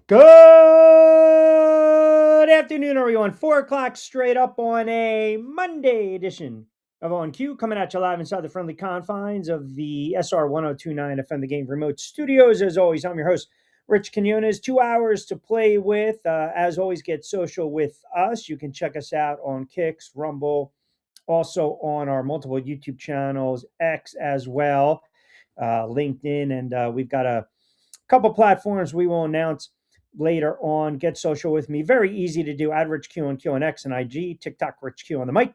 Good afternoon, everyone. 4 o'clock straight up on a Monday edition of On Cue, coming at you live inside the friendly confines of the SR 1029 FM The Game Remote Studios. As always, I'm your host, Rich Quinones. 2 hours to play with. As always, get social with us. You can check us out on Kicks, Rumble, also on our multiple YouTube channels, X as well, LinkedIn, and we've got a couple platforms we will announce later on. Get social with me. Very easy to do. Add Rich Q on QNX and IG. TikTok Rich Q on the mic.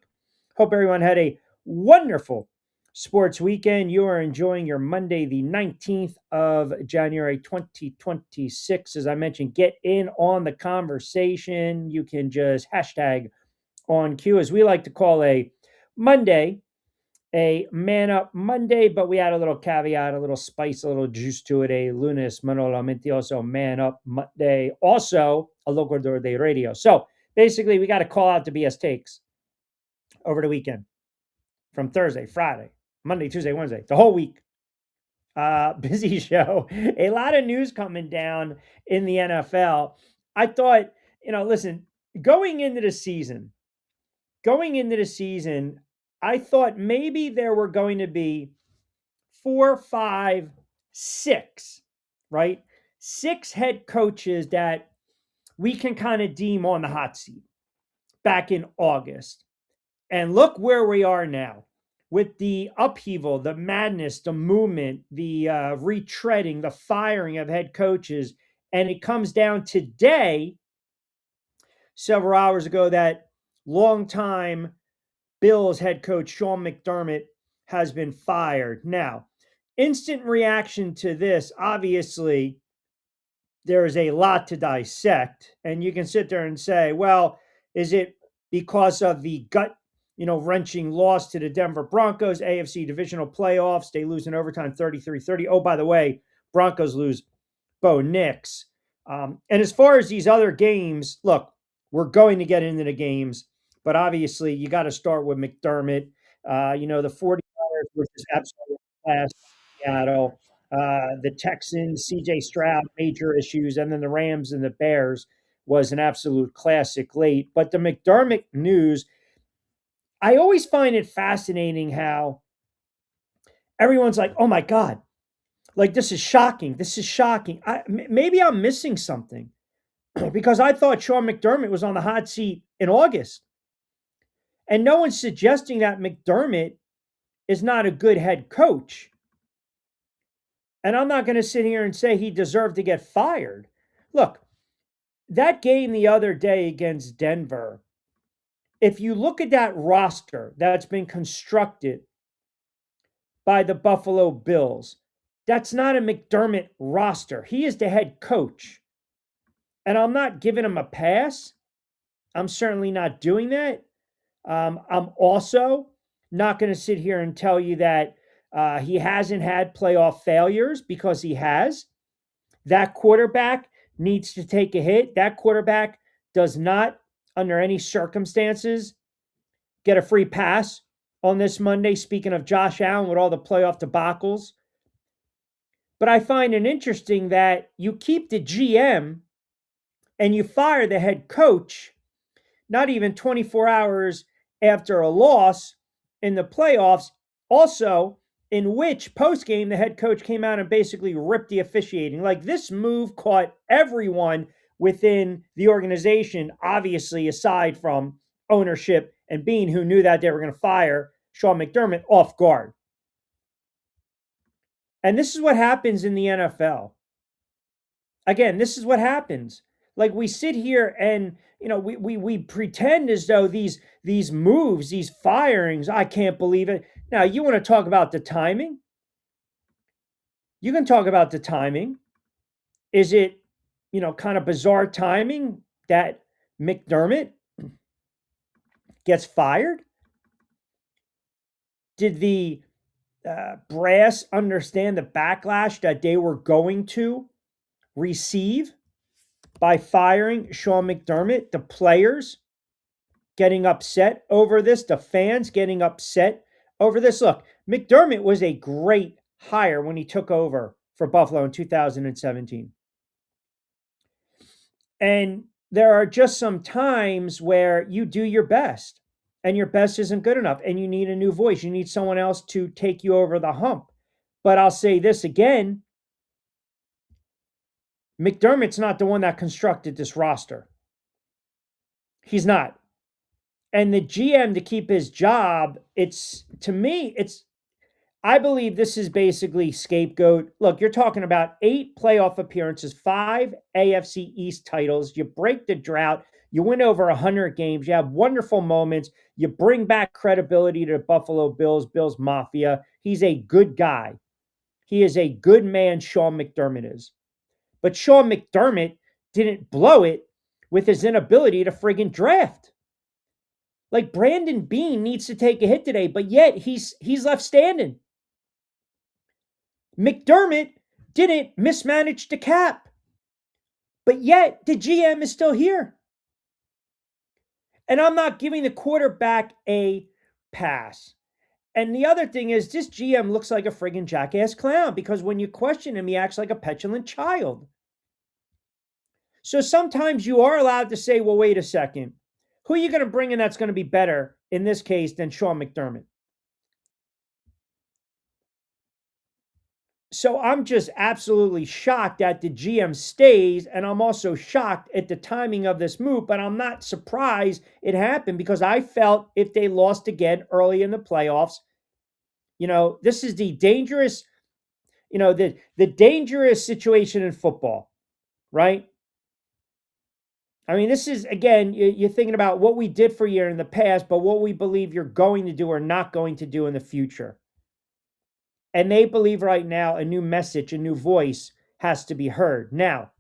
Hope everyone had a wonderful sports weekend. You are enjoying your Monday, the 19th of January, 2026. As I mentioned, get in on the conversation. You can just hashtag on cue, as we like to call a Monday, a Man Up Monday, but we add a little caveat, a little spice, a little juice to it, a lunes Manolo Mentiroso Man Up Monday, also a Locutor de Radio. So basically, we got to call out the BS takes over the weekend from Thursday, Friday, Monday, Tuesday, Wednesday, the whole week. Busy show. A lot of news coming down in the NFL. I thought, listen, going into the season, I thought maybe there were going to be 4, 5, 6, right? 6 head coaches that we can kind of deem on the hot seat back in August. And look where we are now with the upheaval, the madness, the movement, the retreading, the firing of head coaches. And it comes down today, several hours ago, that longtime Bills head coach Sean McDermott has been fired. Now, instant reaction to this, obviously, there is a lot to dissect. And you can sit there and say, well, is it because of the gut, wrenching loss to the Denver Broncos, AFC divisional playoffs? They lose in overtime 33-30. Oh, by the way, Broncos lose Bo Nix. And as far as these other games, look, we're going to get into the games, but obviously you got to start with McDermott. The 49ers, which is absolutely class, Seattle. The Texans, CJ Stroud, major issues, and then the Rams and the Bears was an absolute classic late. But the McDermott news, I always find it fascinating how everyone's like, oh my God, like this is shocking. This is shocking. Maybe I'm missing something because I thought Sean McDermott was on the hot seat in August. And no one's suggesting that McDermott is not a good head coach. And I'm not going to sit here and say he deserved to get fired. Look, that game the other day against Denver, if you look at that roster that's been constructed by the Buffalo Bills, that's not a McDermott roster. He is the head coach. And I'm not giving him a pass. I'm certainly not doing that. I'm also not going to sit here and tell you that he hasn't had playoff failures, because he has. That quarterback needs to take a hit. That quarterback does not, under any circumstances, get a free pass on this Monday. Speaking of Josh Allen with all the playoff debacles. But I find it interesting that you keep the GM and you fire the head coach not even 24 hours after a loss in the playoffs, also in which post-game the head coach came out and basically ripped the officiating. Like, this move caught everyone within the organization, obviously aside from ownership and Bean, who knew that they were going to fire Sean McDermott, off guard. And this is what happens in the NFL. Again, this is what happens. Like, we sit here and we pretend as though these moves, these firings, I can't believe it. Now, you want to talk about the timing? You can talk about the timing. Is it, kind of bizarre timing that McDermott gets fired? Did the brass understand the backlash that they were going to receive by firing Sean McDermott? The players getting upset over this, the fans getting upset over this. Look, McDermott was a great hire when he took over for Buffalo in 2017. And there are just some times where you do your best and your best isn't good enough and you need a new voice. You need someone else to take you over the hump. But I'll say this again, McDermott's not the one that constructed this roster. He's not. And the GM to keep his job, it's to me, it's I believe this is basically scapegoat. Look, you're talking about 8 playoff appearances, 5 AFC East titles. You break the drought. You win over 100 games. You have wonderful moments. You bring back credibility to the Buffalo Bills, Bills Mafia. He's a good guy. He is a good man, Sean McDermott is. But Sean McDermott didn't blow it with his inability to friggin' draft. Like Brandon Beane needs to take a hit today, but yet he's left standing. McDermott didn't mismanage the cap, but yet the GM is still here. And I'm not giving the quarterback a pass. And the other thing is, this GM looks like a friggin' jackass clown because when you question him, he acts like a petulant child. So sometimes you are allowed to say, well, wait a second. Who are you going to bring in that's going to be better in this case than Sean McDermott? So I'm just absolutely shocked that the GM stays, and I'm also shocked at the timing of this move, but I'm not surprised it happened because I felt if they lost again early in the playoffs, this is the dangerous, the dangerous situation in football, right? I mean, this is, again, you're thinking about what we did for you in the past, but what we believe you're going to do or not going to do in the future. And they believe right now a new message, a new voice has to be heard. Now,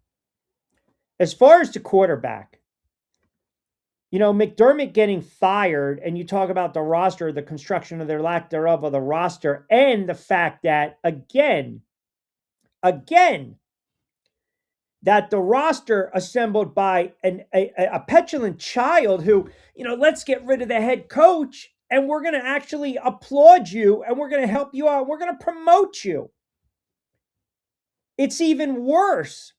as far as the quarterback, McDermott getting fired, and you talk about the roster, the construction of their lack thereof of the roster, and the fact that, again, that the roster assembled by a petulant child who, let's get rid of the head coach and we're going to actually applaud you and we're going to help you out. We're going to promote you. It's even worse.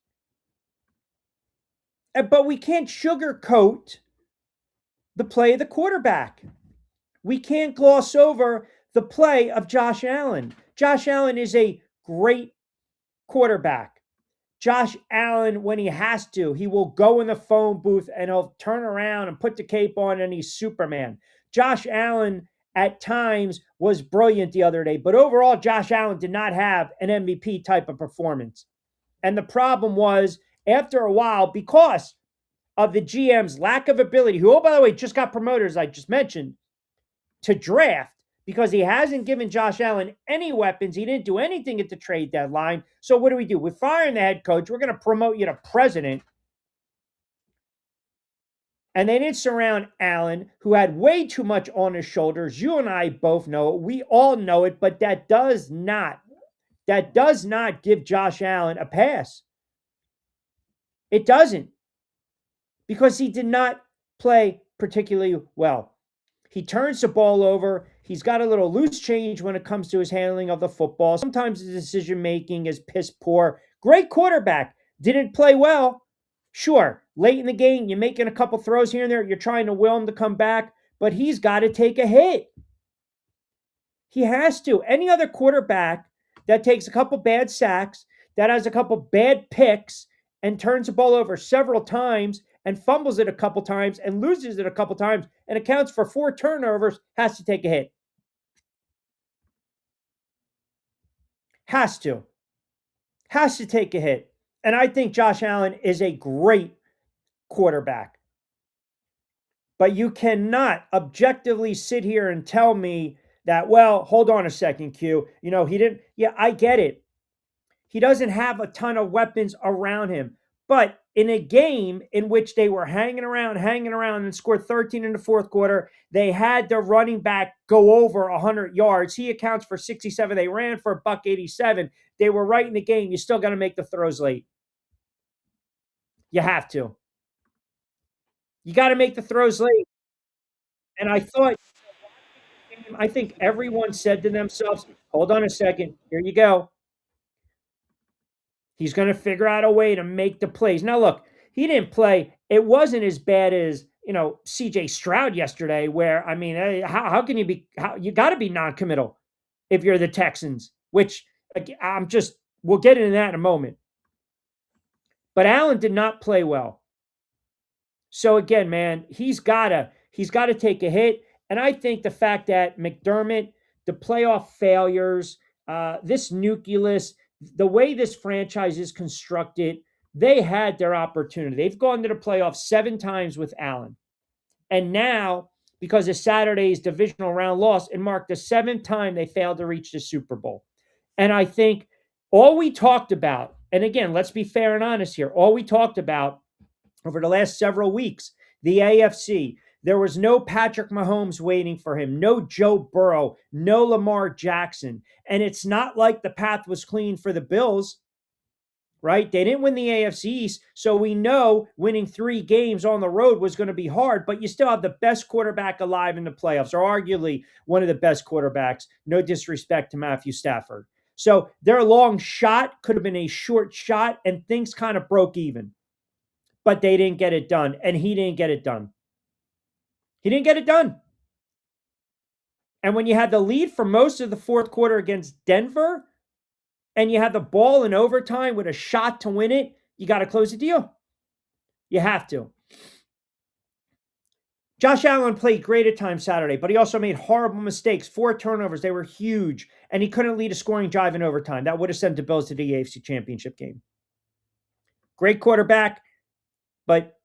But we can't sugarcoat the play of the quarterback. We can't gloss over the play of Josh Allen. Josh Allen is a great quarterback. Josh Allen, when he has to, he will go in the phone booth and he'll turn around and put the cape on and he's Superman. Josh Allen at times was brilliant the other day, but overall, Josh Allen did not have an MVP type of performance. And the problem was, after a while, because of the GM's lack of ability, who, oh, by the way, just got promoted, as I just mentioned, to draft, because he hasn't given Josh Allen any weapons. He didn't do anything at the trade deadline. So what do? We're firing the head coach. We're going to promote you to president. And they didn't surround Allen, who had way too much on his shoulders. You and I both know it. We all know it, but that does not give Josh Allen a pass. It doesn't. Because he did not play particularly well. He turns the ball over. He's got a little loose change when it comes to his handling of the football. Sometimes the decision-making is piss poor. Great quarterback. Didn't play well. Sure, late in the game, you're making a couple throws here and there. You're trying to will him to come back, but he's got to take a hit. He has to. Any other quarterback that takes a couple bad sacks, that has a couple bad picks, and turns the ball over several times and fumbles it a couple times and loses it a couple times and accounts for 4 turnovers, has to take a hit. Has to take a hit. And I think Josh Allen is a great quarterback. But you cannot objectively sit here and tell me that, well, hold on a second, Q. He didn't. Yeah, I get it. He doesn't have a ton of weapons around him. But in a game in which they were hanging around and scored 13 in the fourth quarter, they had their running back go over 100 yards. He accounts for 67. They ran for $187. They were right in the game. You still got to make the throws late. You have to. You got to make the throws late. And I think everyone said to themselves, hold on a second. Here you go. He's going to figure out a way to make the plays. Now, look, he didn't play. It wasn't as bad as, CJ Stroud yesterday, where, I mean, how can you be, you got to be non-committal if you're the Texans, which we'll get into that in a moment. But Allen did not play well. So again, man, he's gotta take a hit. And I think the fact that McDermott, the playoff failures, this nucleus, the way this franchise is constructed, they had their opportunity. They've gone to the playoffs 7 times with Allen. And now, because of Saturday's divisional round loss, it marked the 7th time they failed to reach the Super Bowl. And I think all we talked about, and again, let's be fair and honest here, all we talked about over the last several weeks, the AFC, there was no Patrick Mahomes waiting for him, no Joe Burrow, no Lamar Jackson. And it's not like the path was clean for the Bills, right? They didn't win the AFC East, so we know winning 3 games on the road was going to be hard, but you still have the best quarterback alive in the playoffs, or arguably one of the best quarterbacks. No disrespect to Matthew Stafford. So their long shot could have been a short shot, and things kind of broke even. But they didn't get it done, and he didn't get it done. He didn't get it done. And when you had the lead for most of the fourth quarter against Denver, and you had the ball in overtime with a shot to win it, you got to close the deal. You have to. Josh Allen played great at times Saturday, but he also made horrible mistakes. 4 turnovers. They were huge. And he couldn't lead a scoring drive in overtime. That would have sent the Bills to the AFC Championship game. Great quarterback, but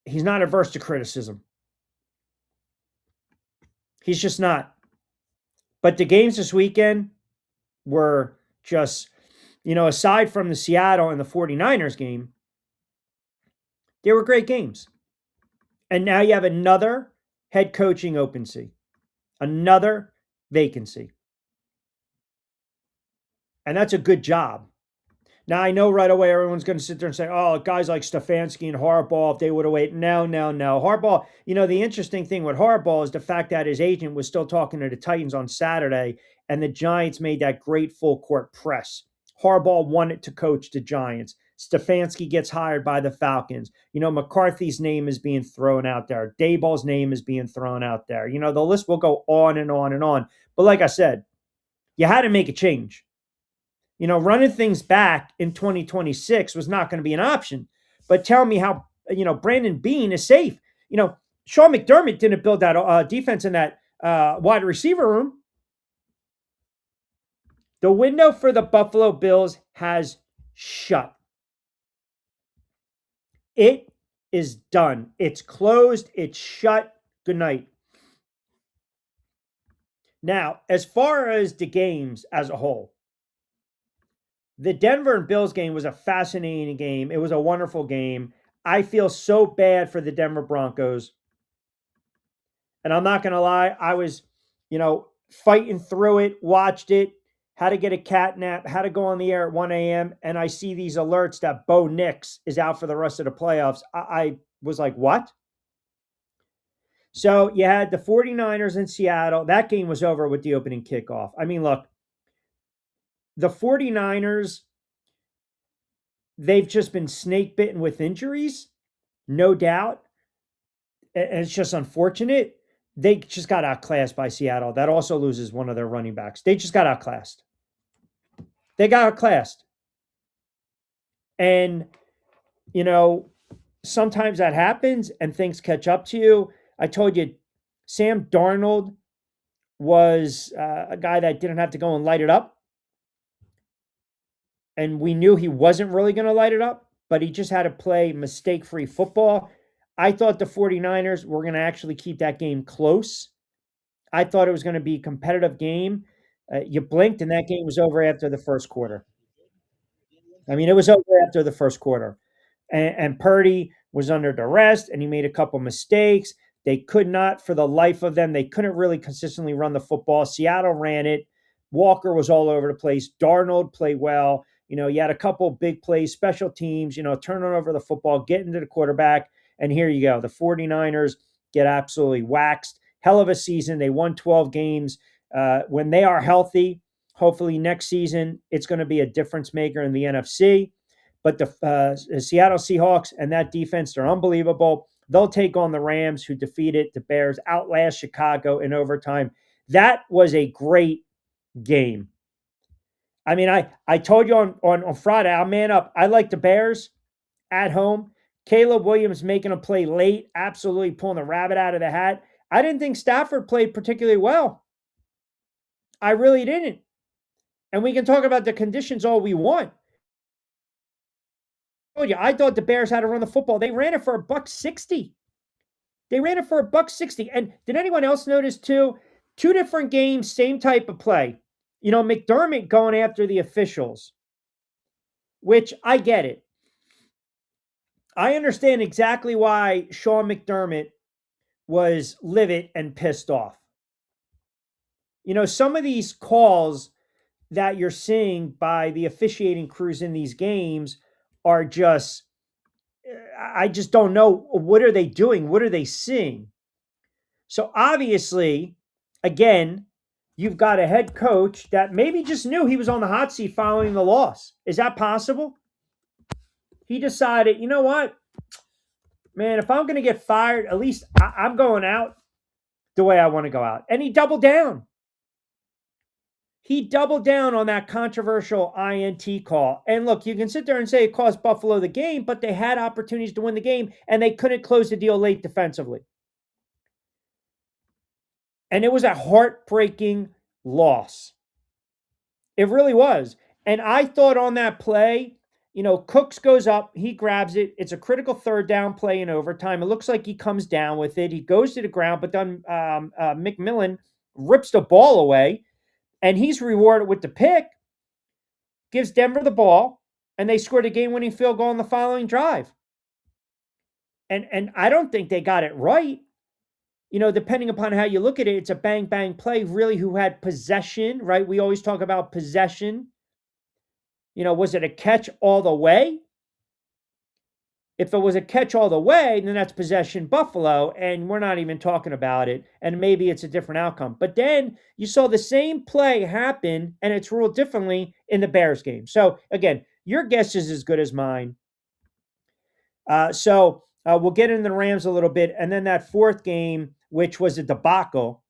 he's not averse to criticism. He's just not. But the games this weekend were just, aside from the Seattle and the 49ers game, they were great games. And now you have another head coaching vacancy, another vacancy. And that's a good job. Now, I know right away everyone's going to sit there and say, oh, guys like Stefanski and Harbaugh, if they would have waited. No. Harbaugh, the interesting thing with Harbaugh is the fact that his agent was still talking to the Titans on Saturday, and the Giants made that great full court press. Harbaugh wanted to coach the Giants. Stefanski gets hired by the Falcons. McCarthy's name is being thrown out there. Daboll's name is being thrown out there. The list will go on and on and on. But like I said, you had to make a change. Running things back in 2026 was not going to be an option. But tell me how, Brandon Beane is safe. Sean McDermott didn't build that defense in that wide receiver room. The window for the Buffalo Bills has shut. It is done. It's closed. It's shut. Good night. Now, as far as the games as a whole, the Denver and Bills game was a fascinating game. It was a wonderful game. I feel so bad for the Denver Broncos. And I'm not going to lie, I was, fighting through it, watched it, had to get a cat nap, had to go on the air at 1 a.m., and I see these alerts that Bo Nix is out for the rest of the playoffs. I was like, what? So you had the 49ers in Seattle. That game was over with the opening kickoff. I mean, look, the 49ers, they've just been snake bitten with injuries, no doubt. And it's just unfortunate. They just got outclassed by Seattle. That also loses one of their running backs. They just got outclassed. They got outclassed. And, sometimes that happens and things catch up to you. I told you, Sam Darnold was a guy that didn't have to go and light it up. And we knew he wasn't really going to light it up, but he just had to play mistake-free football. I thought the 49ers were going to actually keep that game close. I thought it was going to be a competitive game. You blinked, and that game was over after the first quarter. I mean, it was over after the first quarter. And Purdy was under duress, and he made a couple mistakes. They could not, for the life of them, they couldn't really consistently run the football. Seattle ran it. Walker was all over the place. Darnold played well. You had a couple big plays, special teams, turning over the football, getting to the quarterback. And here you go. The 49ers get absolutely waxed. Hell of a season. They won 12 games. When they are healthy, hopefully next season, it's going to be a difference maker in the NFC. But the Seattle Seahawks and that defense, they're unbelievable. They'll take on the Rams, who defeated the Bears, outlast Chicago in overtime. That was a great game. I mean, I told you on Friday, I'll man up. I like the Bears at home. Caleb Williams making a play late, absolutely pulling the rabbit out of the hat. I didn't think Stafford played particularly well. I really didn't. And we can talk about the conditions all we want. I told you, I thought the Bears had to run the football. They ran it for $160. They ran it for $160. And did anyone else notice too? Two different games, same type of play. You know, McDermott going after the officials, which I get it. I understand exactly why Sean McDermott was livid and pissed off. You know, some of these calls that you're seeing by the officiating crews in these games are just, I just don't know. What are they doing? What are they seeing? So obviously, again, you've got a head coach that maybe just knew he was on the hot seat following the loss. Is that possible? He decided, you know what, man, if I'm going to get fired, at least I'm going out the way I want to go out. And he doubled down. He doubled down on that controversial INT call. And look, you can sit there and say it cost Buffalo the game, but they had opportunities to win the game, and they couldn't close the deal late defensively. And it was a heartbreaking loss. It really was. And I thought on that play, you know, Cooks goes up, he grabs it. It's a critical third down play in overtime. It looks like he comes down with it. He goes to the ground, but then McMillan rips the ball away, and he's rewarded with the pick, gives Denver the ball, and they scored a game-winning field goal on the following drive. And I don't think they got it right. You know, depending upon how you look at it, it's a bang-bang play, really, who had possession, right? We always talk about possession. You know, was it a catch all the way? If it was a catch all the way, then that's possession Buffalo, and we're not even talking about it, and maybe it's a different outcome. But then you saw the same play happen, and it's ruled differently in the Bears game. So, again, your guess is as good as mine. We'll get into the Rams a little bit, and then that fourth game, which was a debacle.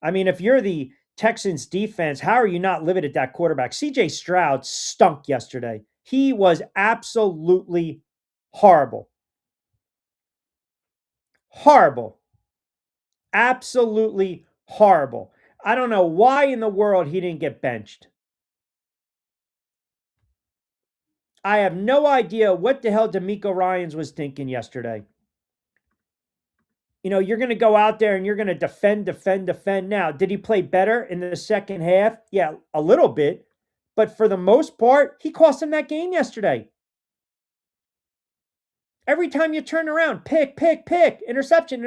I mean, if you're the Texans defense, how are you not livid at that quarterback? CJ Stroud stunk yesterday. He was absolutely horrible. Horrible. Absolutely horrible. I don't know why in the world he didn't get benched. I have no idea what the hell D'Amico Ryans was thinking yesterday. You know, you're going to go out there and you're going to defend. Now, did he play better in the second half? Yeah, a little bit. But for the most part, he cost him that game yesterday. Every time you turn around, pick, interception.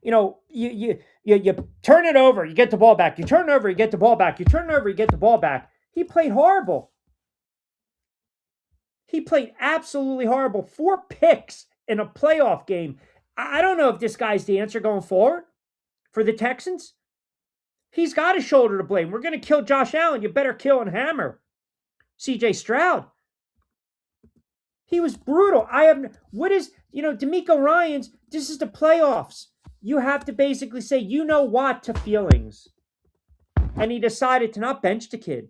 You know, you turn it over, you get the ball back. You turn it over, you get the ball back. You turn it over, you get the ball back. He played horrible. He played absolutely horrible. 4 picks in a playoff game. I don't know if this guy's the answer going forward for the Texans. He's got a shoulder to blame. We're going to kill Josh Allen. You better kill and hammer CJ Stroud. He was brutal. D'Amico Ryans, this is the playoffs. You have to basically say, you know what, to feelings. And he decided to not bench the kid.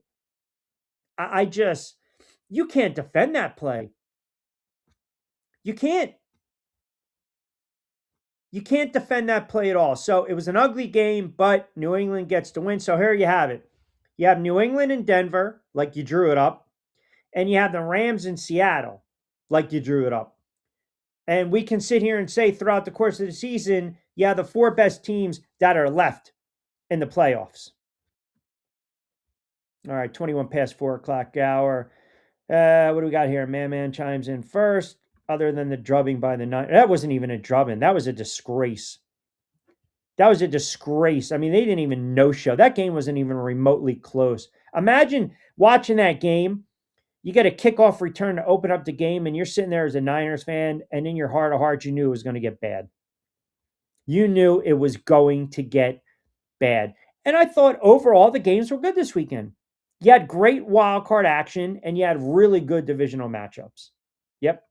You can't defend that play. You can't. You can't defend that play at all. So it was an ugly game, but New England gets the win. So here you have it. You have New England and Denver, like you drew it up. And you have the Rams in Seattle, like you drew it up. And we can sit here and say throughout the course of the season, you have the 4 best teams that are left in the playoffs. All right, 21 past 4 o'clock hour. What do we got here? Man chimes in first. Other than the drubbing by the Niners. That wasn't even a drubbing. That was a disgrace. I mean, they didn't even no-show. That game wasn't even remotely close. Imagine watching that game. You get a kickoff return to open up the game, and you're sitting there as a Niners fan, and in your heart of hearts, you knew it was going to get bad. You knew it was going to get bad. And I thought overall the games were good this weekend. You had great wild card action, and you had really good divisional matchups. Yep.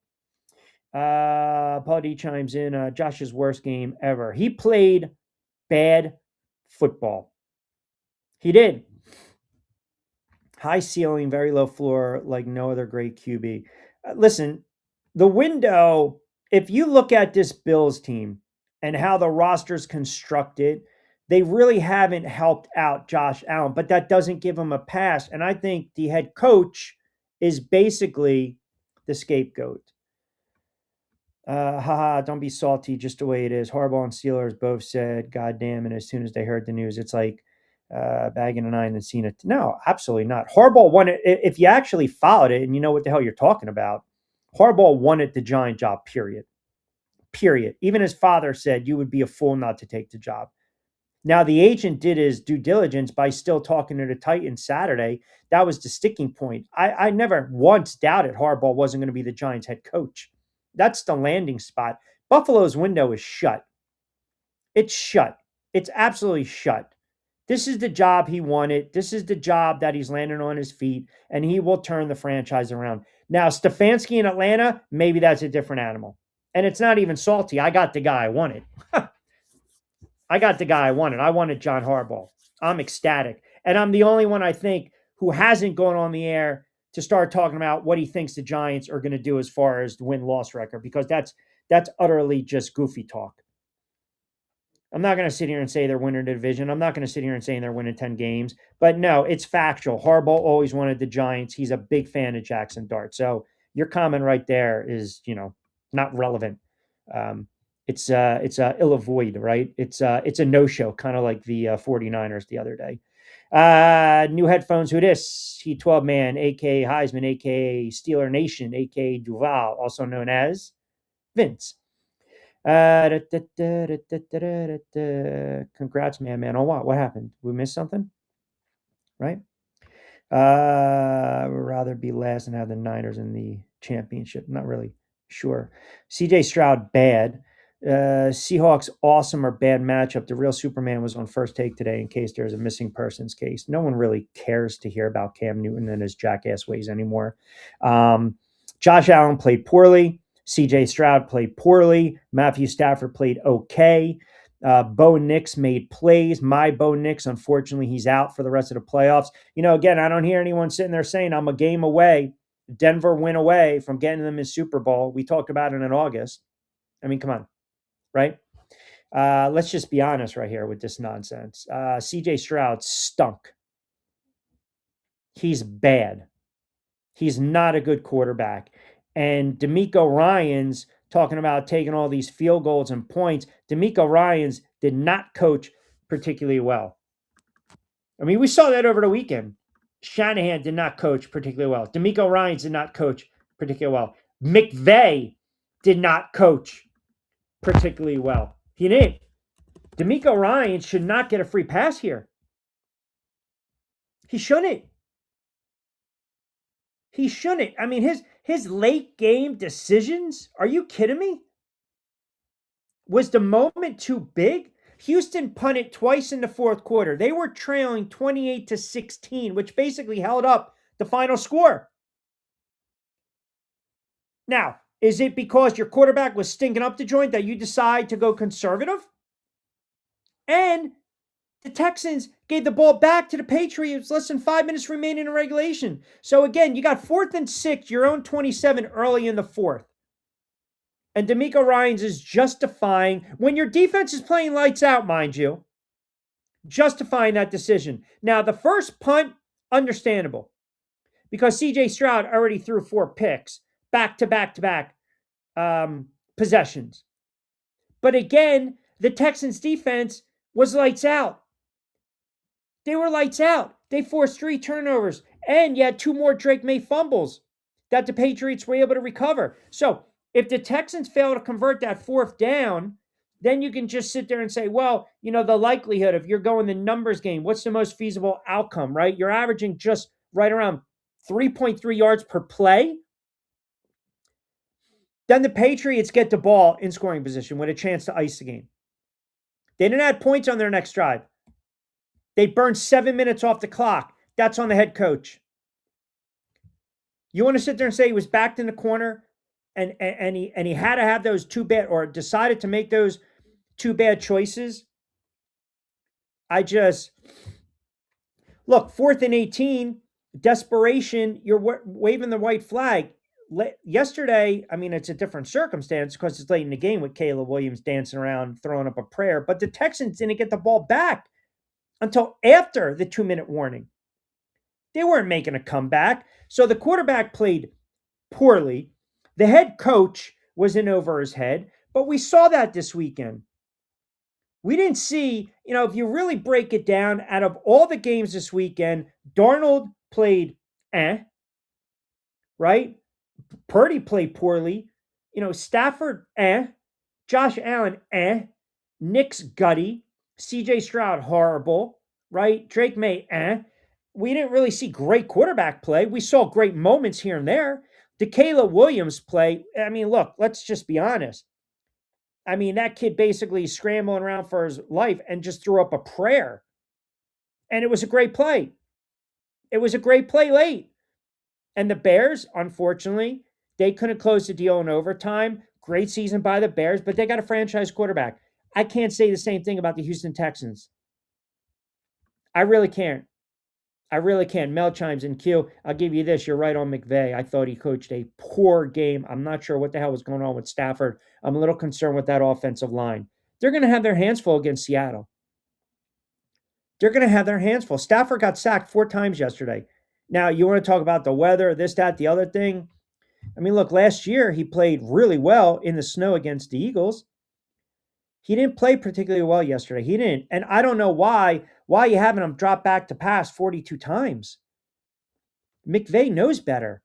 Paul D chimes in, Josh's worst game ever. He played bad football. He did. High ceiling, very low floor, like no other great QB. Listen, the window, if you look at this Bills team and how the roster's constructed, they really haven't helped out Josh Allen, but that doesn't give him a pass. And I think the head coach is basically the scapegoat. Haha, don't be salty, just the way it is. Harbaugh and Steelers both said, God damn, and as soon as they heard the news, it's like bagging a nine and seeing it. No, absolutely not. Harbaugh wanted, if you actually followed it and you know what the hell you're talking about, Harbaugh wanted the Giant job, period. Period. Even his father said you would be a fool not to take the job. Now, the agent did his due diligence by still talking to the Titans Saturday. That was the sticking point. I never once doubted Harbaugh wasn't going to be the Giants head coach. That's the landing spot. Buffalo's window is shut. It's shut. It's absolutely shut. This is the job he wanted. This is the job that he's landing on his feet, and he will turn the franchise around. Now, Stefanski in Atlanta, maybe that's a different animal. And it's not even salty. I got the guy I wanted. I got the guy I wanted. I wanted John Harbaugh. I'm ecstatic. And I'm the only one, I think, who hasn't gone on the air to start talking about what he thinks the Giants are going to do as far as the win-loss record, because that's utterly just goofy talk. I'm not going to sit here and say they're winning the division. I'm not going to sit here and say they're winning 10 games. But no, it's factual. Harbaugh always wanted the Giants. He's a big fan of Jackson Dart. So your comment right there is, not relevant. It's ill avoid, right? It's a no-show, kind of like the 49ers the other day. New headphones, who this? He-12 man, a.k.a. Heisman, a.k.a. Steeler Nation, a.k.a. Duval, also known as Vince. Congrats, man. On what? What happened? We missed something? Right? I would rather be last and have the Niners in the championship. Not really sure. CJ Stroud, bad. Seahawks, awesome or bad matchup. The real Superman was on First Take today in case there's a missing persons case. No one really cares to hear about Cam Newton and his jackass ways anymore. Josh Allen played poorly. CJ Stroud played poorly. Matthew Stafford played okay. Bo Nix made plays. My Bo Nix, unfortunately, he's out for the rest of the playoffs. Again, I don't hear anyone sitting there saying I'm a game away. Denver win away from getting them in Super Bowl. We talked about it in August. I mean, come on, right? Let's just be honest right here with this nonsense. CJ Stroud stunk. He's bad. He's not a good quarterback. And DeMeco Ryans talking about taking all these field goals and points. DeMeco Ryans did not coach particularly well. I mean, we saw that over the weekend. Shanahan did not coach particularly well. DeMeco Ryans did not coach particularly well. McVay did not coach particularly well. He didn't. DeMeco Ryans should not get a free pass here. He shouldn't. He shouldn't. I mean, his late game decisions, are you kidding me? Was the moment too big? Houston punted twice in the fourth quarter. They were trailing 28-16, which basically held up the final score. Now, is it because your quarterback was stinking up the joint that you decide to go conservative? And the Texans gave the ball back to the Patriots less than 5 minutes remaining in regulation. So again, you got 4th and 6, your own 27 early in the fourth. And DeMeco Ryans is justifying, when your defense is playing lights out, mind you, justifying that decision. Now, the first punt, understandable. Because C.J. Stroud already threw 4 picks, back-to-back-to-back possessions. But again, the Texans' defense was lights out. They were lights out. They forced 3 turnovers. And you had 2 more Drake May fumbles that the Patriots were able to recover. So, if the Texans fail to convert that 4th down, then you can just sit there and say, well, the likelihood if you're going the numbers game, what's the most feasible outcome, right? You're averaging just right around 3.3 yards per play. Then the Patriots get the ball in scoring position with a chance to ice the game. They didn't add points on their next drive. They burned 7 minutes off the clock. That's on the head coach. You want to sit there and say he was backed in the corner and he had to have those two bad or decided to make those two bad choices? I just look, 4th and 18, desperation, you're waving the white flag. Yesterday, I mean, it's a different circumstance because it's late in the game with Caleb Williams dancing around, throwing up a prayer, but the Texans didn't get the ball back until after the 2-minute warning. They weren't making a comeback. So the quarterback played poorly. The head coach was in over his head, but we saw that this weekend. We didn't see, if you really break it down, out of all the games this weekend, Darnold played right? Purdy played poorly. Stafford, Josh Allen, Nick's gutty. CJ Stroud, horrible, right? Drake May, We didn't really see great quarterback play. We saw great moments here and there. The Caleb Williams play, I mean, look, let's just be honest. I mean, that kid basically scrambling around for his life and just threw up a prayer. And it was a great play. It was a great play late. And the Bears, unfortunately, they couldn't close the deal in overtime. Great season by the Bears, but they got a franchise quarterback. I can't say the same thing about the Houston Texans. I really can't. I really can't. Mel chimes in. Q, I'll give you this. You're right on McVay. I thought he coached a poor game. I'm not sure what the hell was going on with Stafford. I'm a little concerned with that offensive line. They're going to have their hands full against Seattle. They're going to have their hands full. Stafford got sacked 4 times yesterday. Now, you want to talk about the weather, this, that, the other thing? I mean, look, last year he played really well in the snow against the Eagles. He didn't play particularly well yesterday. He didn't. And I don't know why you having him drop back to pass 42 times. McVay knows better.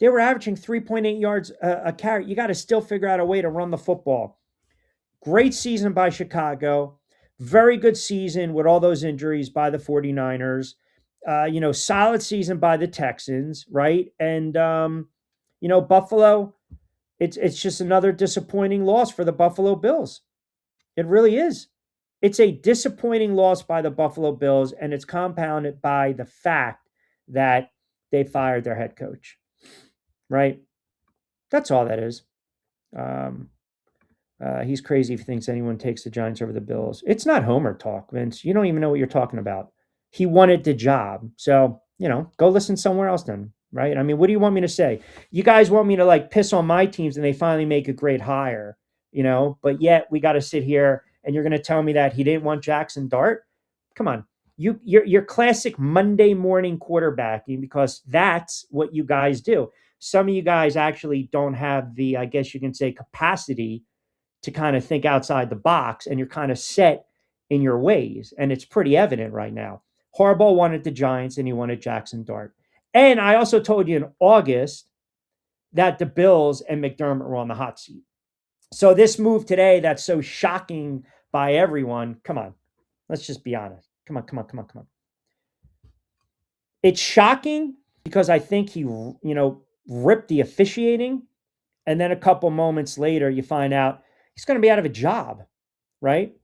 They were averaging 3.8 yards a carry. You got to still figure out a way to run the football. Great season by Chicago. Very good season with all those injuries by the 49ers. Solid season by the Texans, right? And, Buffalo, it's just another disappointing loss for the Buffalo Bills. It really is. It's a disappointing loss by the Buffalo Bills, and it's compounded by the fact that they fired their head coach, right? That's all that is. He's crazy if he thinks anyone takes the Giants over the Bills. It's not Homer talk, Vince. You don't even know what you're talking about. He wanted the job. So, go listen somewhere else then, right? I mean, what do you want me to say? You guys want me to piss on my teams and they finally make a great hire, but yet we got to sit here and you're going to tell me that he didn't want Jackson Dart? Come on. You're classic Monday morning quarterbacking because that's what you guys do. Some of you guys actually don't have the, I guess you can say, capacity to kind of think outside the box, and you're kind of set in your ways. And it's pretty evident right now. Harbaugh wanted the Giants and he wanted Jackson Dart. And I also told you in August that the Bills and McDermott were on the hot seat. So this move today that's so shocking by everyone, come on, let's just be honest. Come on. It's shocking because I think he, ripped the officiating. And then a couple moments later, you find out he's going to be out of a job, right?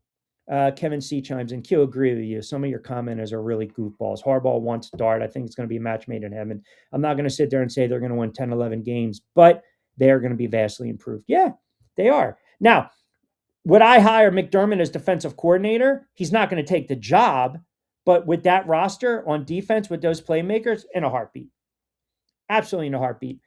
Kevin C. chimes in. Q, agree with you. Some of your commenters are really goofballs. Harbaugh wants Dart. I think it's going to be a match made in heaven. I'm not going to sit there and say they're going to win 10, 11 games, but they're going to be vastly improved. Yeah, they are. Now, would I hire McDermott as defensive coordinator? He's not going to take the job, but with that roster on defense, with those playmakers, in a heartbeat. Absolutely in a heartbeat.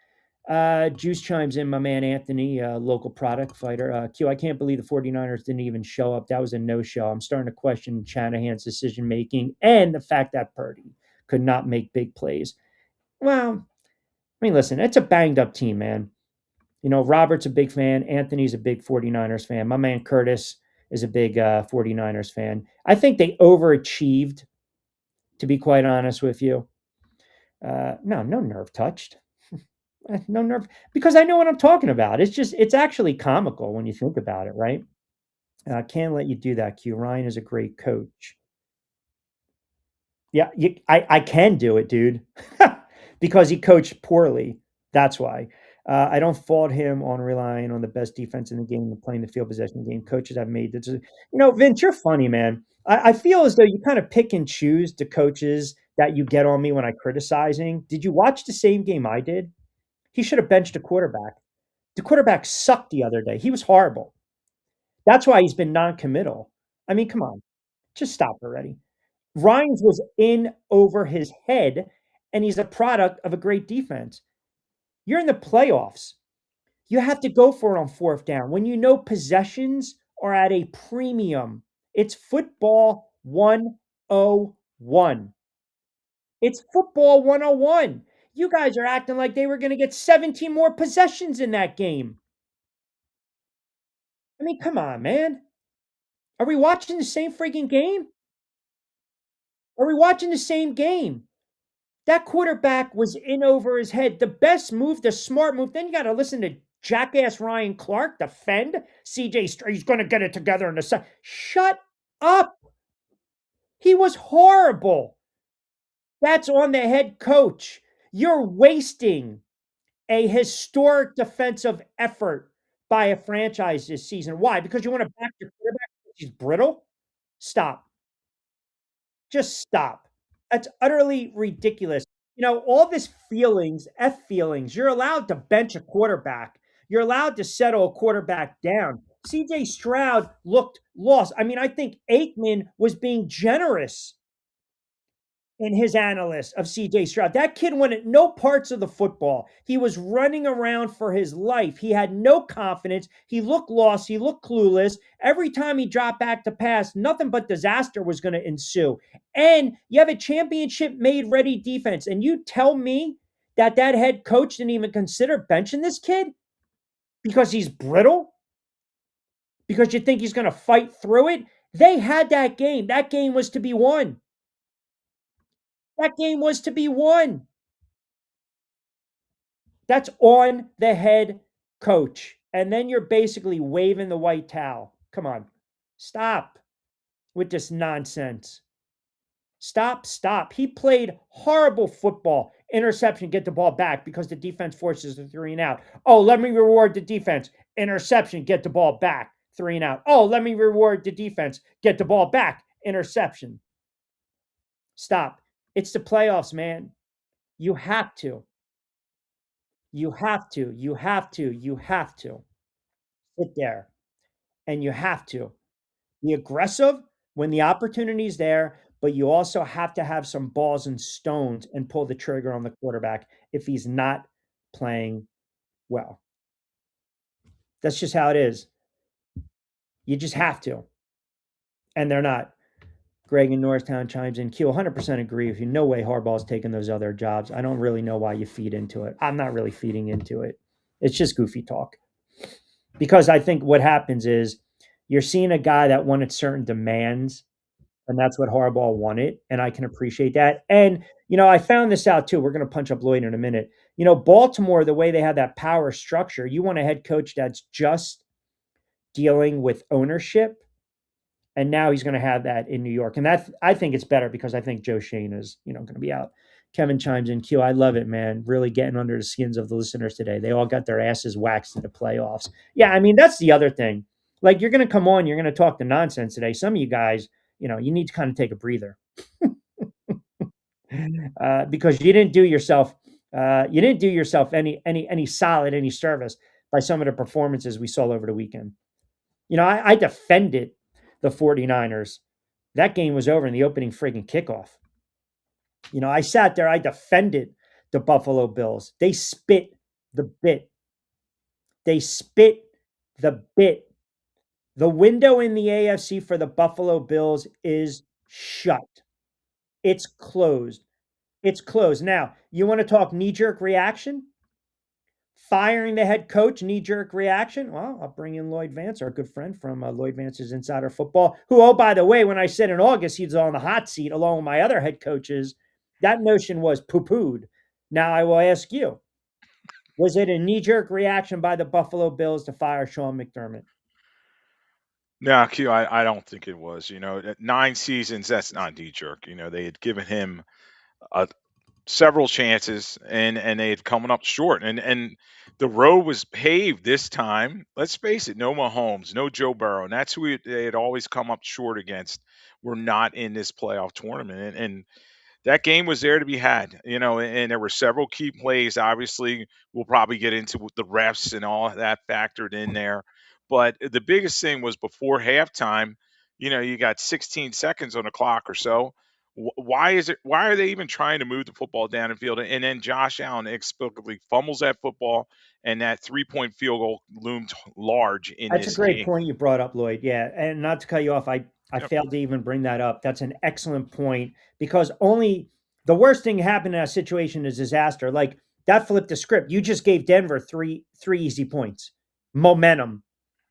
Juice chimes in, my man Anthony, local product fighter. Q, I can't believe the 49ers didn't even show up. That was a no-show. I'm starting to question Shanahan's decision-making and the fact that Purdy could not make big plays. Well, I mean, listen, it's a banged-up team, man. Robert's a big fan. Anthony's a big 49ers fan. My man Curtis is a big 49ers fan. I think they overachieved, to be quite honest with you. No nerve touched. No nerve, because I know what I'm talking about. It's actually comical when you think about it, right? Can't let you do that, Q. Ryan is a great coach. Yeah, I can do it, dude, because he coached poorly. That's why. I don't fault him on relying on the best defense in the game and playing the field possession game. Coaches have made this. Vince, you're funny, man. I feel as though you kind of pick and choose the coaches that you get on me when I criticizing. Did you watch the same game I did? He should have benched a quarterback. The quarterback sucked the other day. He was horrible. That's why he's been non-committal. I mean, come on, just stop already. Ryan's was in over his head, and he's a product of a great defense. You're in the playoffs. You have to go for it on fourth down when you know possessions are at a premium. It's football 101. It's football 101. You guys are acting like they were going to get 17 more possessions in that game. I mean, come on, man. Are we watching the same freaking game? Are we watching the same game? That quarterback was in over his head. The best move, the smart move. Then you got to listen to jackass Ryan Clark defend CJ. He's going to get it together in the side. Shut up. He was horrible. That's on the head coach. You're wasting a historic defensive effort by a franchise this season. Why? Because you want to back your quarterback? He's brittle? Stop. Just stop. That's utterly ridiculous. All this feelings, F feelings, you're allowed to bench a quarterback. You're allowed to settle a quarterback down. CJ Stroud looked lost. I mean, I think Aikman was being generous in his analyst of CJ Stroud. That kid wanted no parts of the football. He was running around for his life. He had no confidence. He looked lost. He looked clueless. Every time he dropped back to pass, nothing but disaster was going to ensue. And you have a championship made ready defense. And you tell me that head coach didn't even consider benching this kid because he's brittle? Because you think he's going to fight through it? They had that game. That game was to be won. That game was to be won. That's on the head coach. And then you're basically waving the white towel. Come on. Stop with this nonsense. Stop. He played horrible football. Interception, get the ball back because the defense forces the 3 and out. Oh, let me reward the defense. Interception, get the ball back. 3 and out. Oh, let me reward the defense. Get the ball back. Interception. Stop. It's the playoffs, man. You have to. You have to. You have to. You have to sit there, and you have to be aggressive when the opportunity is there, but you also have to have some balls and stones and pull the trigger on the quarterback if he's not playing well. That's just how it is. You just have to. And they're not. Greg in Norristown chimes in. Q, 100% agree with you. No way Harbaugh's taking those other jobs. I don't really know why you feed into it. I'm not really feeding into it. It's just goofy talk. Because I think what happens is you're seeing a guy that wanted certain demands, and that's what Harbaugh wanted, and I can appreciate that. And, I found this out too. We're going to punch up Lloyd in a minute. Baltimore, the way they have that power structure, you want a head coach that's just dealing with ownership. And now he's going to have that in New York. And I think it's better because I think Joe Shane is, going to be out. Kevin chimes in. Q, I love it, man. Really getting under the skins of the listeners today. They all got their asses waxed in the playoffs. Yeah, I mean, that's the other thing. Like, you're going to come on, you're going to talk the nonsense today. Some of you guys, you need to kind of take a breather because you didn't do yourself any solid, any service by some of the performances we saw over the weekend. I defended the 49ers. That game was over in the opening friggin' kickoff. I sat there, I defended the Buffalo Bills. They spit the bit. They spit the bit. The window in the AFC for the Buffalo Bills is shut. It's closed. It's closed. Now, you want to talk knee-jerk reaction? Firing the head coach, knee-jerk reaction? Well, I'll bring in Lloyd Vance, our good friend from Lloyd Vance's Insider Football, who, oh, by the way, when I said in August he's on the hot seat along with my other head coaches, that notion was poo-pooed. Now I will ask you, was it a knee-jerk reaction by the Buffalo Bills to fire Sean McDermott? No, Q, I don't think it was. 9 seasons, that's not knee-jerk. They had given him several chances and they had coming up short. And the road was paved this time. Let's face it, no Mahomes, no Joe Burrow. And that's who they had always come up short against. We're not in this playoff tournament. And that game was there to be had, and there were several key plays. Obviously, we'll probably get into the refs and all that factored in there. But the biggest thing was before halftime, you got 16 seconds on the clock or so. Why is it? Why are they even trying to move the football down the field? And then Josh Allen inexplicably fumbles that football, and that 3-point field goal loomed large in That's a this great game. point you brought up, Lloyd. Yeah, and not to cut you off, I Yep. failed to even bring that up. That's an excellent point because only the worst thing happened in that situation is disaster. Like that flipped the script. You just gave Denver three easy points, momentum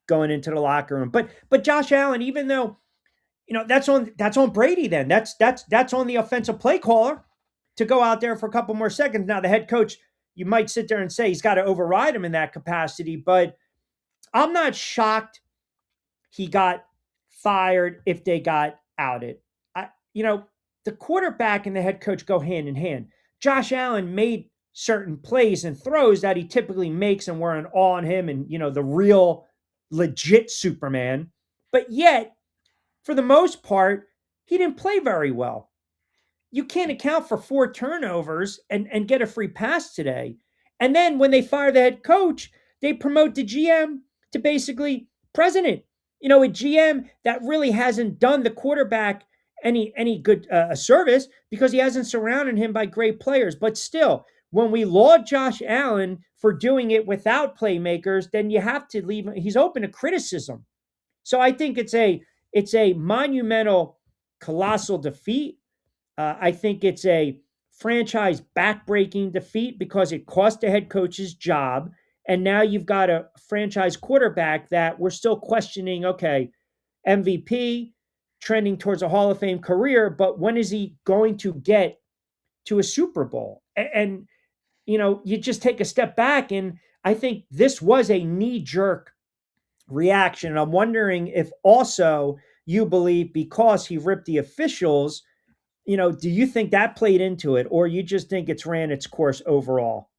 going into the locker room. But Josh Allen, even though that's on Brady, then that's on the offensive play caller to go out there for a couple more seconds. Now the head coach, you might sit there and say he's got to override him in that capacity, but I'm not shocked he got fired if they got outed. I, you know, the quarterback and the head coach go hand in hand. Josh Allen made certain plays and throws that he typically makes, and we're in awe on him and, the real legit Superman. But yet, for the most part, he didn't play very well. You can't account for 4 turnovers and get a free pass today. And then when they fire the head coach, they promote the GM to basically president. A GM that really hasn't done the quarterback any good service because he hasn't surrounded him by great players. But still, when we laud Josh Allen for doing it without playmakers, then you have to leave. He's open to criticism. So I think it's a monumental, colossal defeat. I think it's a franchise backbreaking defeat because it cost the head coach's job. And now you've got a franchise quarterback that we're still questioning. Okay, MVP, trending towards a Hall of Fame career, but when is he going to get to a Super Bowl? And you just take a step back, and I think this was a knee jerk reaction. And I'm wondering if also you believe because he ripped the officials, do you think that played into it, or you just think it's ran its course overall?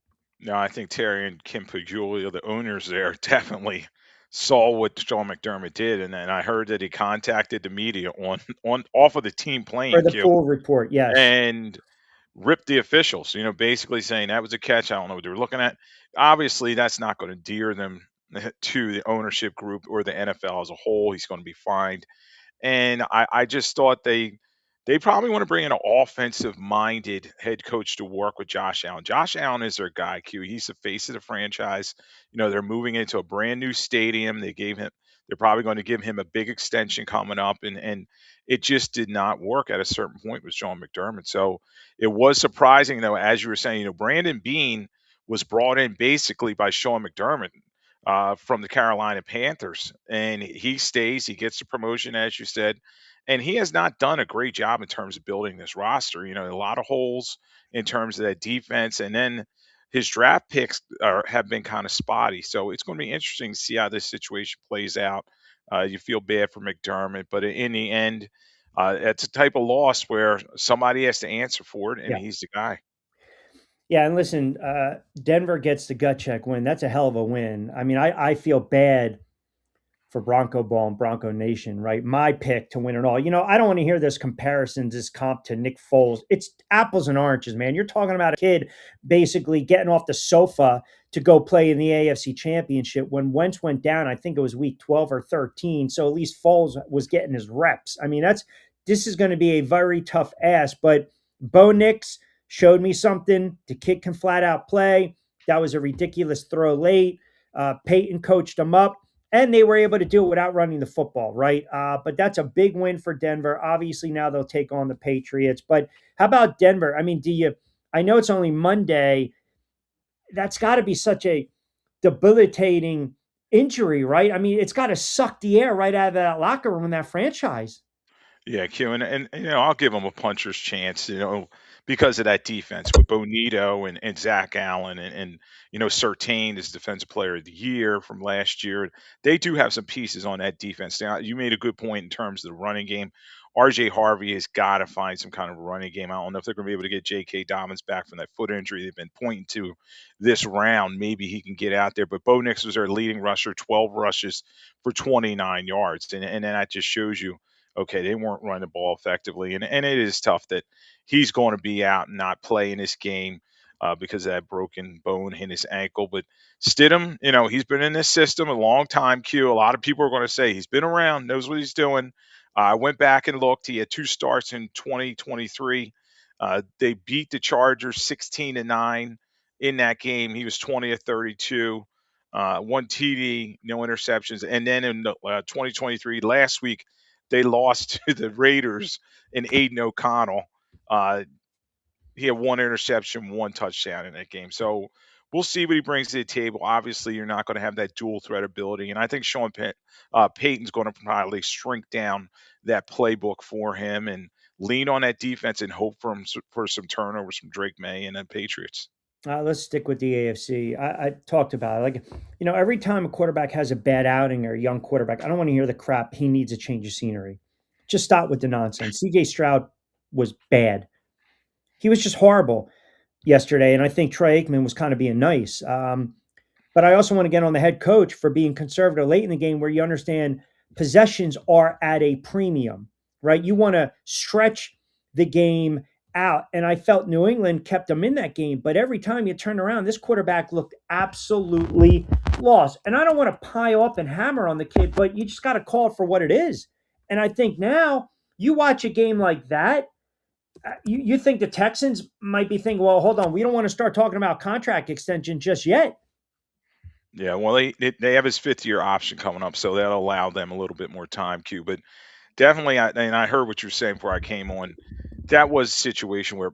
No, I think Terry and Kim Pagulio, the owners there, definitely saw what Sean McDermott did, and I heard that he contacted the media on off of the team For playing, the Q, full report, yes. and ripped the officials. Basically saying that was a catch. I don't know what they were looking at. Obviously, that's not going to endear them to the ownership group or the NFL as a whole. He's going to be fined. And I just thought they probably want to bring in an offensive minded head coach to work with Josh Allen. Josh Allen is their guy, Q. He's the face of the franchise. They're moving into a brand new stadium. They're probably going to give him a big extension coming up, and it just did not work at a certain point with Sean McDermott. So it was surprising, though, as you were saying, Brandon Beane was brought in basically by Sean McDermott from the Carolina Panthers, and he stays. He gets the promotion, as you said, and he has not done a great job in terms of building this roster. A lot of holes in terms of that defense, and then his draft picks have been kind of spotty. So it's going to be interesting to see how this situation plays out. You feel bad for McDermott, but in the end, it's a type of loss where somebody has to answer for it, and Yeah. he's the guy. Yeah, and listen, Denver gets the gut check win. That's a hell of a win. I mean, I feel bad for Bronco Ball and Bronco Nation, right? My pick to win it all. I don't want to hear this comparisons, this comp to Nick Foles. It's apples and oranges, man. You're talking about a kid basically getting off the sofa to go play in the AFC Championship when Wentz went down. I think it was week 12 or 13. So at least Foles was getting his reps. I mean, this is going to be a very tough ask, but Bo Nix showed me something. The kid can flat out play. That was a ridiculous throw late. Peyton coached him up, and they were able to do it without running the football, right? But that's a big win for Denver. Obviously, now they'll take on the Patriots. But how about Denver? I mean, I know it's only Monday. That's got to be such a debilitating injury, right? I mean, it's got to suck the air right out of that locker room in that franchise. Yeah, Q, and I'll give them a puncher's chance, because of that defense with Bonito and Zach Allen and Surtain is Defensive Player of the Year from last year. They do have some pieces on that defense. Now, you made a good point in terms of the running game. RJ Harvey has got to find some kind of running game. I don't know if they're going to be able to get J.K. Dobbins back from that foot injury they've been pointing to this round. Maybe he can get out there. But Bo Nix was their leading rusher, 12 rushes for 29 yards. And that just shows you okay, they weren't running the ball effectively, and it is tough that he's going to be out and not play in this game because of that broken bone in his ankle. But Stidham, he's been in this system a long time. Q. A lot of people are going to say he's been around, knows what he's doing. I went back and looked. He had 2 starts in 2023. They beat the Chargers 16-9 in that game. He was 20 of 32, one TD, no interceptions. And then in 2023, last week, they lost to the Raiders and Aiden O'Connell. Uh, he had one interception, one touchdown in that game. So we'll see what he brings to the table. Obviously, you're not going to have that dual threat ability, and I think Payton's going to probably shrink down that playbook for him and lean on that defense and hope for some turnovers from Drake May and the Patriots. Let's stick with the AFC. I talked about it. Like, every time a quarterback has a bad outing or a young quarterback, I don't want to hear the crap. He needs a change of scenery. Just stop with the nonsense. CJ Stroud was bad. He was just horrible yesterday. And I think Troy Aikman was kind of being nice. But I also want to get on the head coach for being conservative late in the game where you understand possessions are at a premium, right? You want to stretch the game out. And I felt New England kept them in that game. But every time you turn around, this quarterback looked absolutely lost. And I don't want to pile up and hammer on the kid, but you just got to call it for what it is. And I think now you watch a game like that, you think the Texans might be thinking, well, hold on, we don't want to start talking about contract extension just yet. Yeah, well, they have his 5th-year option coming up, so that'll allow them a little bit more time, Q. But definitely, and I heard what you were saying before I came on. That was a situation where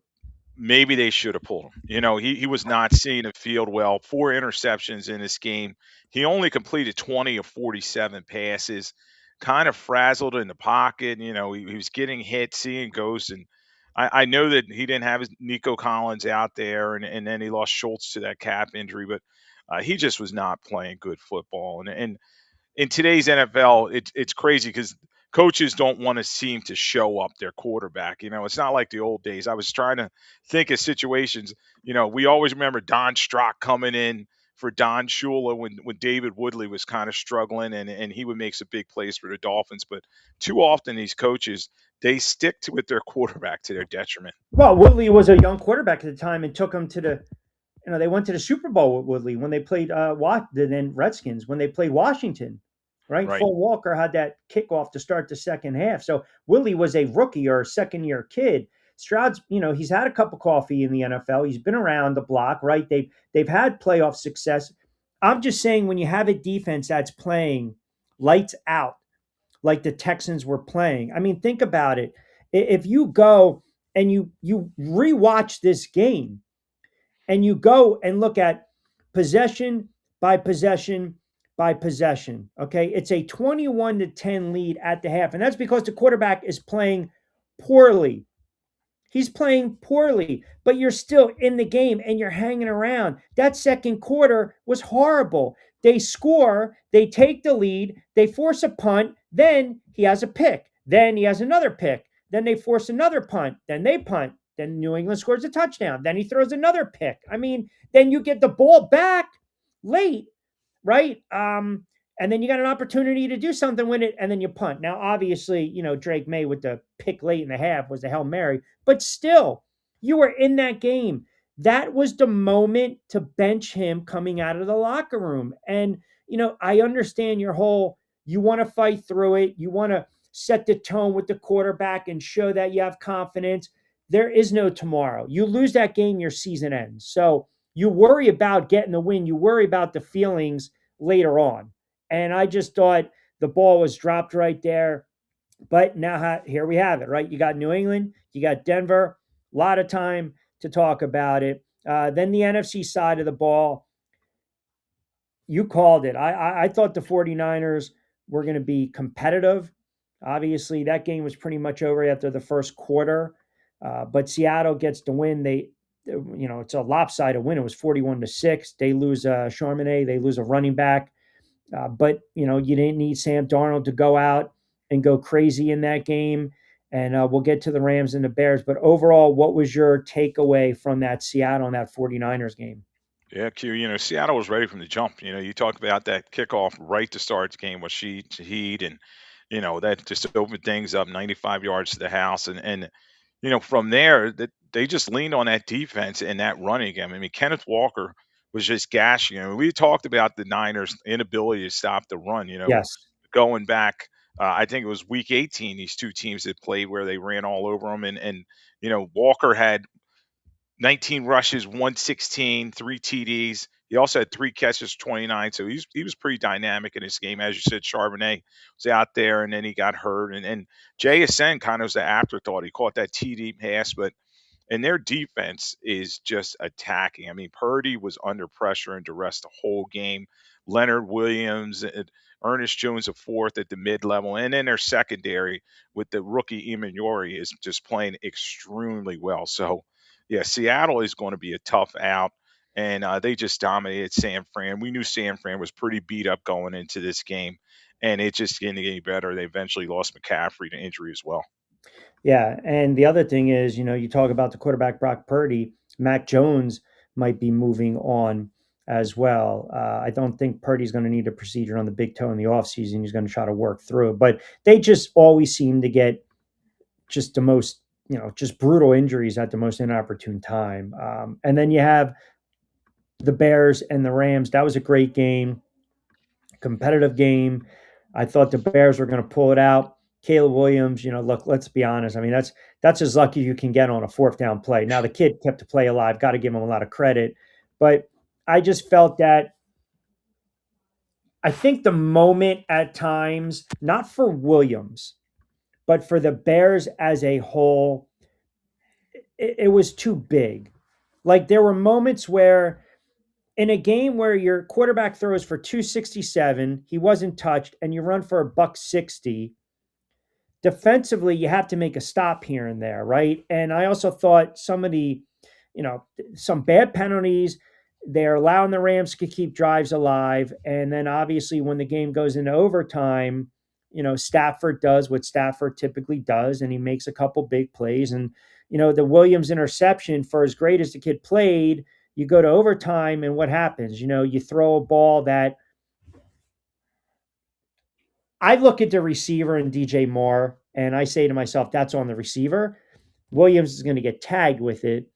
maybe they should have pulled him. He was not seeing the field well. 4 interceptions in this game. He only completed 20 of 47 passes. Kind of frazzled in the pocket. He was getting hit, seeing ghosts, and I know that he didn't have his Nico Collins out there, and then he lost Schultz to that cap injury, but he just was not playing good football. And in today's NFL, it's crazy because coaches don't want to seem to show up their quarterback. It's not like the old days. I was trying to think of situations. We always remember Don Strock coming in for Don Shula when David Woodley was kind of struggling, and he would make some big plays for the Dolphins. But too often these coaches, they stick to with their quarterback to their detriment. Well, Woodley was a young quarterback at the time and took him to the, they went to the Super Bowl with Woodley when they played then Redskins when they played Washington, right? Right. Full Walker had that kickoff to start the second half. So Woodley was a rookie or a second year kid. Stroud's, he's had a cup of coffee in the NFL. He's been around the block, right? They've had playoff success. I'm just saying when you have a defense that's playing lights out like the Texans were playing. I mean, think about it. If you go and you rewatch this game and you go and look at possession by possession by possession, okay? It's a 21-10 lead at the half, and that's because the quarterback is playing poorly. He's playing poorly, but you're still in the game and you're hanging around. That second quarter was horrible. They score, they take the lead, they force a punt, then he has a pick, then he has another pick, then they force another punt, then they punt, then New England scores a touchdown, then he throws another pick. I mean, then you get the ball back late, right? And then you got an opportunity to do something with it, and then you punt. Now, obviously, Drake May with the pick late in the half was a Hail Mary, but still, you were in that game. That was the moment to bench him coming out of the locker room. And, I understand your whole, you want to fight through it. You want to set the tone with the quarterback and show that you have confidence. There is no tomorrow. You lose that game, your season ends. So you worry about getting the win. You worry about the feelings later on. And I just thought the ball was dropped right there. But now here we have it, right? You got New England, you got Denver, a lot of time to talk about it. Then the NFC side of the ball, you called it. I thought the 49ers were going to be competitive. Obviously, that game was pretty much over after the first quarter. But Seattle gets the win. It's a lopsided win. It was 41-6. They lose Charbonnet. They lose a running back. But you didn't need Sam Darnold to go out and go crazy in that game. And we'll get to the Rams and the Bears. But overall, what was your takeaway from that Seattle and that 49ers game? Yeah, Q. Seattle was ready from the jump. You talk about that kickoff right to start the game with Shaheed, and that just opened things up 95 yards to the house. And from there, that they just leaned on that defense and that running game. I mean, Kenneth Walker was just gashing. We talked about the Niners' inability to stop the run. Yes. Going back, I think it was week 18. These two teams had played where they ran all over them, and Walker had 19 rushes, 116, 3 TDs. He also had 3 catches, 29. So he was pretty dynamic in his game. As you said, Charbonnet was out there, and then he got hurt. And JSN kind of was the afterthought. He caught that TD pass, but and their defense is just attacking. I mean, Purdy was under pressure and duress the whole game. Leonard Williams, Ernest Jones, a fourth at the mid level, and then their secondary with the rookie Imanori is just playing extremely well. So, yeah, Seattle is going to be a tough out, and they just dominated San Fran. We knew San Fran was pretty beat up going into this game, and it just didn't get any better. They eventually lost McCaffrey to injury as well. Yeah, and the other thing is, you talk about the quarterback Brock Purdy, Mac Jones might be moving on as well. I don't think Purdy's going to need a procedure on the big toe in the offseason. He's going to try to work through it. But they just always seem to get just the most, just brutal injuries at the most inopportune time. And then you have the Bears and the Rams. That was a great game, competitive game. I thought the Bears were going to pull it out. Caleb Williams, look, let's be honest. I mean, that's as lucky you can get on a fourth down play. Now the kid kept the play alive. Got to give him a lot of credit, but I just felt that I think the moment at times, not for Williams, but for the Bears as a whole, it was too big. Like there were moments where in a game where your quarterback throws for 267, he wasn't touched, and you run for a buck 60, defensively, you have to make a stop here and there, right? And I also thought some bad penalties. They're allowing the Rams to keep drives alive. And then obviously, when the game goes into overtime, Stafford does what Stafford typically does, and he makes a couple big plays. And, the Williams interception, for as great as the kid played, you go to overtime, and what happens? You throw a ball that I look at the receiver and DJ Moore, and I say to myself, that's on the receiver. Williams is going to get tagged with it.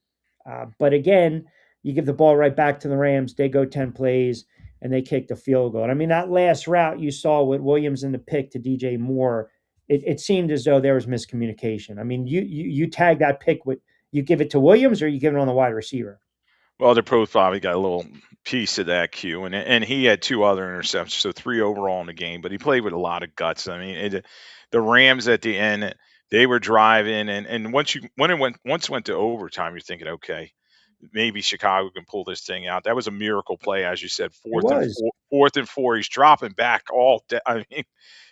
But again, you give the ball right back to the Rams. They go 10 plays and they kick the field goal. And I mean, that last route you saw with Williams in the pick to DJ Moore, it seemed as though there was miscommunication. I mean, you tag that pick with, you give it to Williams or you give it on the wide receiver. Well, the pro probably got a little piece of that cue, and he had two other interceptions, so three overall in the game. But he played with a lot of guts. I mean, the Rams at the end, they were driving, and once it went to overtime, you're thinking, okay, maybe Chicago can pull this thing out. That was a miracle play, as you said, It was. fourth and four. He's dropping back I mean,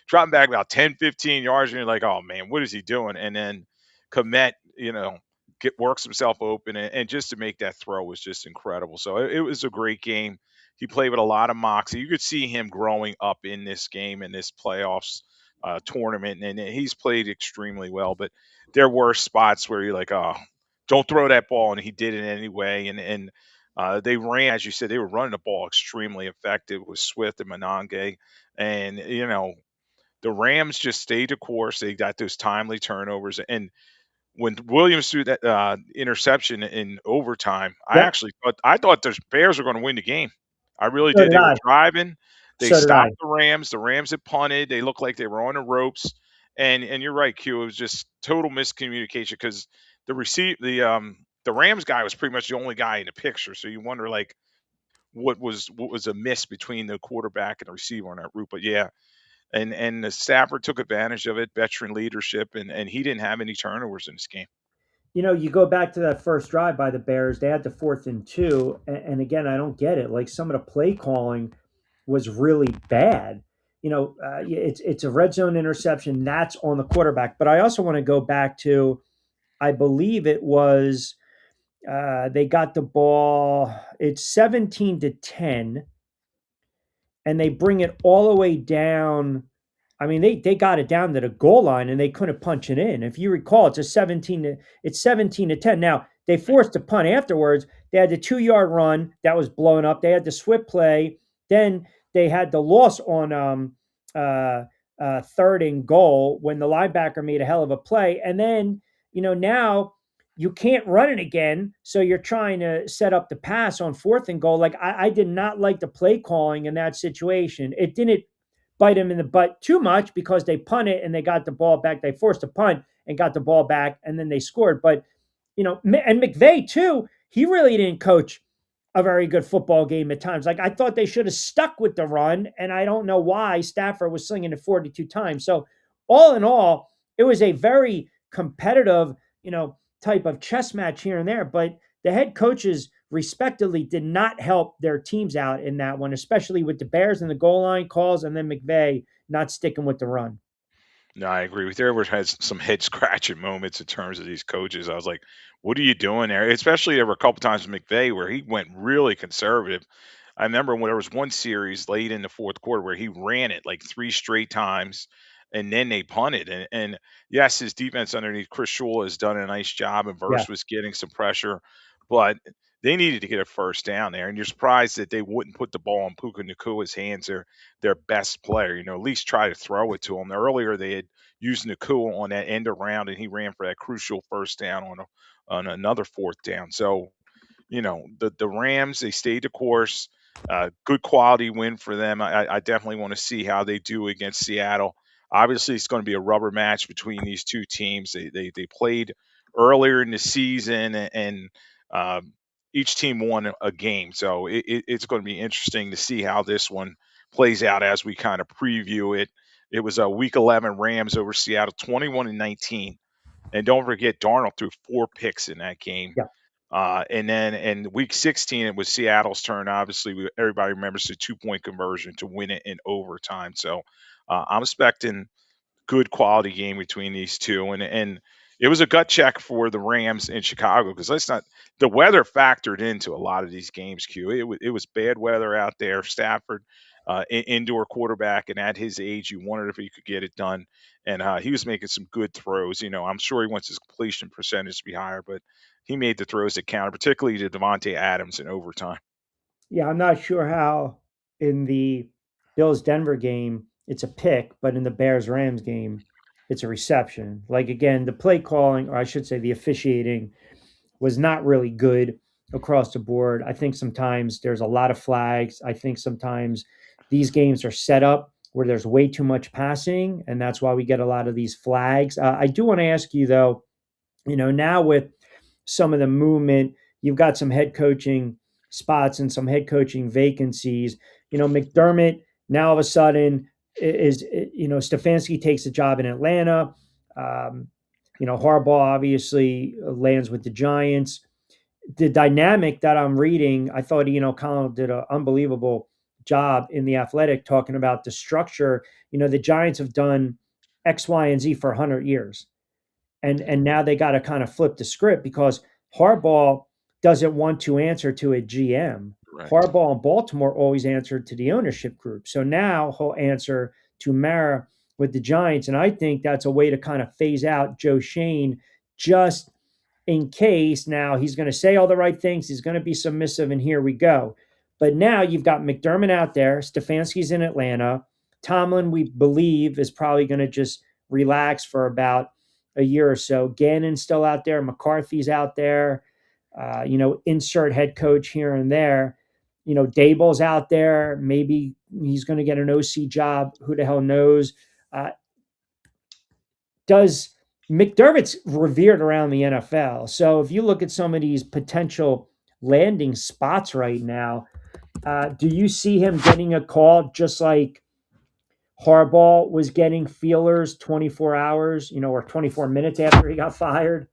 dropping back about 10, 15 yards, and you're like, oh man, what is he doing? And then Komet, works himself open, and just to make that throw was just incredible. So it was a great game. He played with a lot of moxie. You could see him growing up in this game, in this playoffs tournament, and he's played extremely well. But there were spots where you're like, oh, don't throw that ball, and he did it anyway. And they ran, as you said, they were running the ball extremely effective with Swift and Monange. And the Rams just stayed the course. They got those timely turnovers, and when Williams threw that interception in overtime, Yep. I thought the Bears were going to win the game. I really So did. did They were I. driving. They So did I. stopped the Rams. The Rams had punted. They looked like they were on the ropes. And you're right, Q. It was just total miscommunication because the Rams guy was pretty much the only guy in the picture. So you wonder like what was amiss between the quarterback and the receiver on that route. But yeah, and the Stafford took advantage of it, veteran leadership, and he didn't have any turnovers in this game. You go back to that first drive by the Bears, they had the 4th and 2. And again, I don't get it. Like some of the play calling was really bad. It's a red zone interception. That's on the quarterback. But I also want to go back to, I believe it was, they got the ball, it's 17-10, and they bring it all the way down. I mean, they got it down to the goal line and they couldn't punch it in. If you recall, it's 17-10. Now they forced a punt afterwards. They had the 2-yard run that was blown up. They had the Swift play. Then they had the loss on third and goal when the linebacker made a hell of a play. And then, now you can't run it again. So you're trying to set up the pass on fourth and goal. Like, I did not like the play calling in that situation. It didn't bite him in the butt too much because they punted and they got the ball back. They forced a punt and got the ball back, and then they scored. But, and McVay too, he really didn't coach a very good football game at times. Like, I thought they should have stuck with the run, and I don't know why Stafford was slinging it 42 times. So, all in all, it was a very competitive, type of chess match here and there. But the head coaches, respectively, did not help their teams out in that one, especially with the Bears and the goal line calls, and then McVay not sticking with the run. No, I agree with you. There has some head scratching moments in terms of these coaches. I was like, "What are you doing there?" Especially there were a couple times with McVay where he went really conservative. I remember when there was one series late in the fourth quarter where he ran it like three straight times, and then they punted. And yes, his defense underneath Chris Shula has done a nice job, and Yeah. Verse was getting some pressure, but they needed to get a first down there. And you're surprised that they wouldn't put the ball in Puka Nakua's hands, their best player. At least try to throw it to him. Earlier they had used Nakua on that end around, and he ran for that crucial first down on another fourth down. So the Rams, they stayed the course. Good quality win for them. I definitely want to see how they do against Seattle. Obviously, it's going to be a rubber match between these two teams. They played earlier in the season, and each team won a game. So it's going to be interesting to see how this one plays out as we kind of preview it. It was a Week 11 Rams over Seattle, 21-19. And don't forget, Darnold threw four picks in that game. Yeah. And then in week 16, it was Seattle's turn. Obviously, everybody remembers the 2-point conversion to win it in overtime. So I'm expecting good quality game between these two, and it was a gut check for the Rams in Chicago because let's not the weather factored into a lot of these games. Q it was bad weather out there. Stafford, indoor quarterback, and at his age, you wondered if he could get it done. And he was making some good throws. I'm sure he wants his completion percentage to be higher, but he made the throws that counted, particularly to Devontae Adams in overtime. Yeah, I'm not sure how in the Bills Denver game it's a pick, but in the Bears Rams game it's a reception. Like, again, the play calling, or I should say the officiating, was not really good across the board. I think sometimes there's a lot of flags. I think sometimes these games are set up where there's way too much passing, and that's why we get a lot of these flags. I do want to ask you though, now with some of the movement, you've got some head coaching spots and some head coaching vacancies. McDermott now all of a sudden is, Stefanski takes a job in Atlanta. Um, Harbaugh obviously lands with the Giants. The dynamic that I'm reading, I thought Colin did an unbelievable job in the Athletic talking about the structure. The Giants have done X, Y, and Z for 100 years, and now they got to kind of flip the script because Harbaugh doesn't want to answer to a GM. Correct. Harbaugh in Baltimore always answered to the ownership group. So now he'll answer to Mara with the Giants. And I think that's a way to kind of phase out Joe Shane just in case. Now he's going to say all the right things. He's going to be submissive, and here we go. But now you've got McDermott out there. Stefanski's in Atlanta. Tomlin, we believe, is probably going to just relax for about a year or so. Gannon's still out there. McCarthy's out there. Insert head coach here and there. Dable's out there. Maybe he's going to get an OC job. Who the hell knows? Does McDermott's revered around the NFL. So if you look at some of these potential landing spots right now, do you see him getting a call just like Harbaugh was getting feelers 24 hours, or 24 minutes after he got fired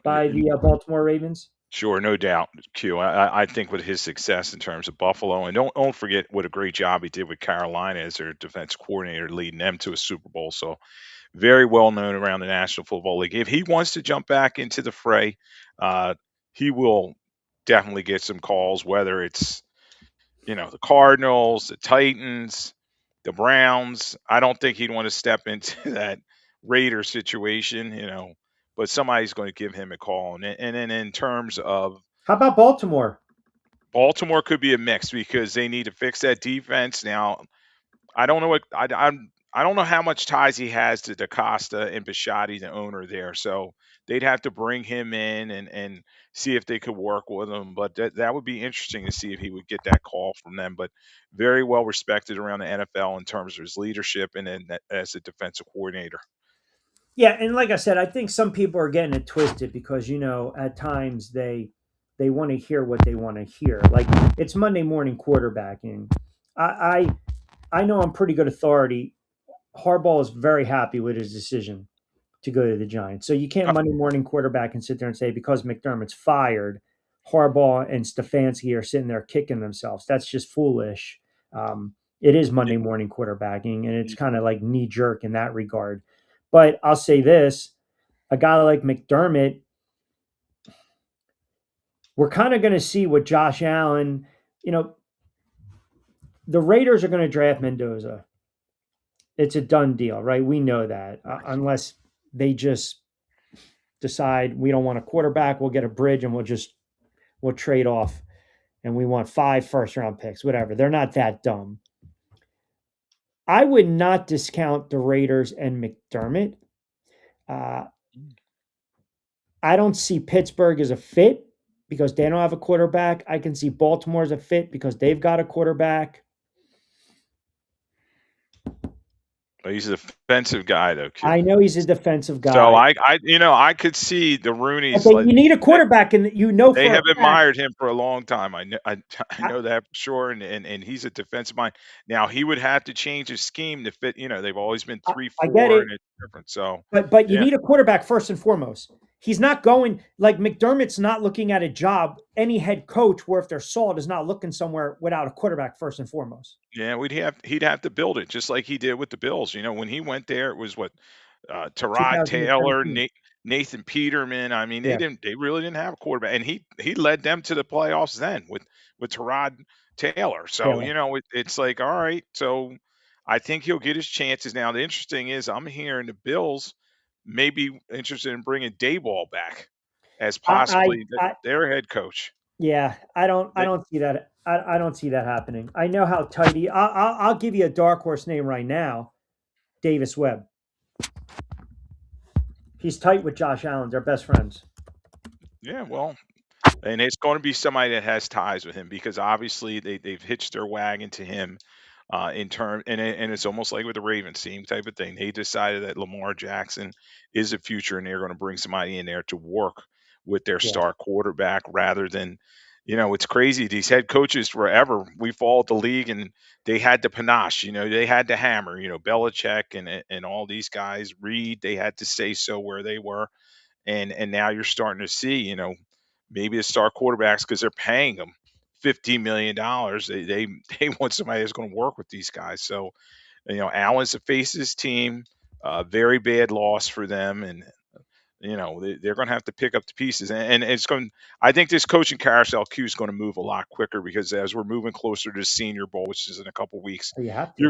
by the Baltimore Ravens? Sure, no doubt, Q. I think with his success in terms of Buffalo, and don't forget what a great job he did with Carolina as their defense coordinator, leading them to a Super Bowl. So very well known around the National Football League. If he wants to jump back into the fray, uh, he will definitely get some calls, whether it's the Cardinals, the Titans, the Browns. I don't think he'd want to step into that Raider situation, but somebody's going to give him a call. And then in terms of How about Baltimore? Baltimore, could be a mix because they need to fix that defense. Now, I don't know what I don't know how much ties he has to DaCosta and Bisciotti, the owner there. So they'd have to bring him in and see if they could work with him. But that would be interesting to see if he would get that call from them. But very well respected around the NFL in terms of his leadership and then as a defensive coordinator. Yeah, and like I said, I think some people are getting it twisted because at times they want to hear what they want to hear. Like it's Monday morning quarterbacking. I I know I'm pretty good authority. Harbaugh is very happy with his decision to go to the Giants. So you can't Uh, Monday morning quarterback and sit there and say because McDermott's fired, Harbaugh and Stefanski are sitting there kicking themselves. That's just foolish. It is yeah, Monday morning quarterbacking, and it's y- kind of like knee jerk in that regard. But I'll say this: a guy like McDermott, we're kind of going to see what Josh Allen. You know, the Raiders are going to draft Mendoza. It's a done deal, right? We know that, unless they just decide we don't want a quarterback, we'll get a bridge and we'll trade off and we want 5 first round picks, whatever. They're not that dumb. I would not discount the Raiders and McDermott. Uh, I don't see Pittsburgh as a fit because they don't have a quarterback. I can see Baltimore as a fit because they've got a quarterback. he's a defensive guy though, Q. I know he's a defensive So guy, I could see the but Rooney's they, like you need a quarterback, and they for a have fact. admired him for a long time. I I, know that for sure, and he's a defensive mind. Now he would have to change his scheme to fit. They've always been I, three I get four, it. and it's different. So But you yeah, need a quarterback first and foremost. He's not going like McDermott's not looking at a job. Any head coach, where if they're sold, is not looking somewhere without a quarterback first and foremost. yeah, he'd have to build it just like he did with the Bills. When he went there, it was what Tyrod Taylor, 2017. Nathan Peterman. I mean, Yeah, they really didn't have a quarterback, and he led them to the playoffs then with Tyrod Taylor. So Taylor. it's like, all right, so I think he'll get his chances. Now the interesting is I'm hearing the Bills may be interested in bringing Dayball back as possibly I their head coach. yeah, I They, don't see that. I don't see that happening. I know how tight he. I'll give you a dark horse name right now. Davis Webb. He's tight with Josh Allen. They're best friends. yeah, well, and it's going to be somebody that has ties with him because obviously they've hitched their wagon to him in term and it's almost like with the Ravens team type of thing. They decided that Lamar Jackson is the future and they're going to bring somebody in there to work with their Yeah, star quarterback rather than it's crazy. These head coaches forever we followed the league and they had the panache, they had the hammer, Belichick and all these guys, Reed, they had to say so where they were and now you're starting to see, maybe the star quarterbacks because they're paying them $15 million. They want somebody that's going to work with these guys. So Allen's the face of his team. Very bad loss for them, and they're going to have to pick up the pieces. And it's going. I think this coaching carousel queue is going to move a lot quicker because as we're moving closer to the Senior Bowl, which is in a couple weeks, so you have to.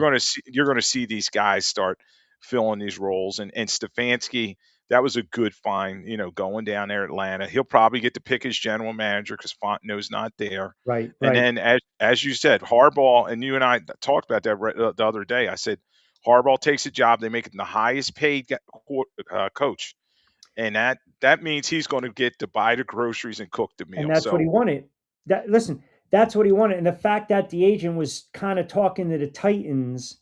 you're going to see these guys start filling these roles. And Stefanski, that was a good find. Going down there Atlanta, he'll probably get to pick his general manager because Fontenot's not there. Right, And right. then as you said, Harbaugh and you and I talked about that the other day. I said Harbaugh takes a job, they make him the highest paid coach and that means he's going to get to buy the groceries and cook the And meal. that's what he So wanted. That listen, that's what he wanted. And the fact that the agent was kind of talking to the Titans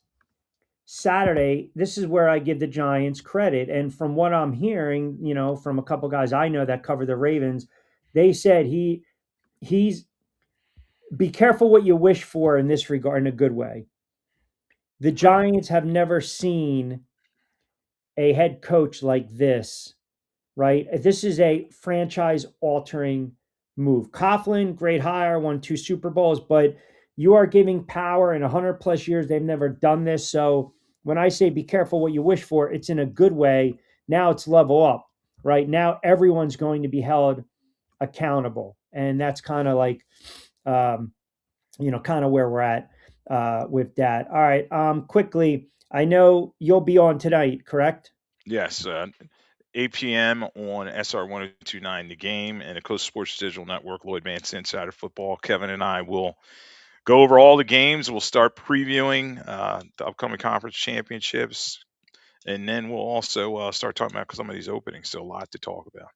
Saturday, this is where I give the Giants credit. And from what I'm hearing, from a couple guys I know that cover the Ravens, they said he's be careful what you wish for in this regard in a good way. The right, Giants have never seen a head coach like this, right? This is a franchise altering move. Coughlin, great hire, won 2 Super Bowls, but you are giving power in 100 plus years. They've never done this. So when I say be careful what you wish for, it's in a good way. Now it's level up, right? Now everyone's going to be held accountable. And that's kind of like, um, kind of where we're at with that. All right. Quickly, I know you'll be on tonight, correct? yes, 8 p.m. on SR 1029 The Game and the Coast Sports Digital Network, Lloyd Vance Insider Football. Kevin and I will go over all the games. We'll start previewing the upcoming conference championships, and then we'll also start talking about some of these openings. So a lot to talk about.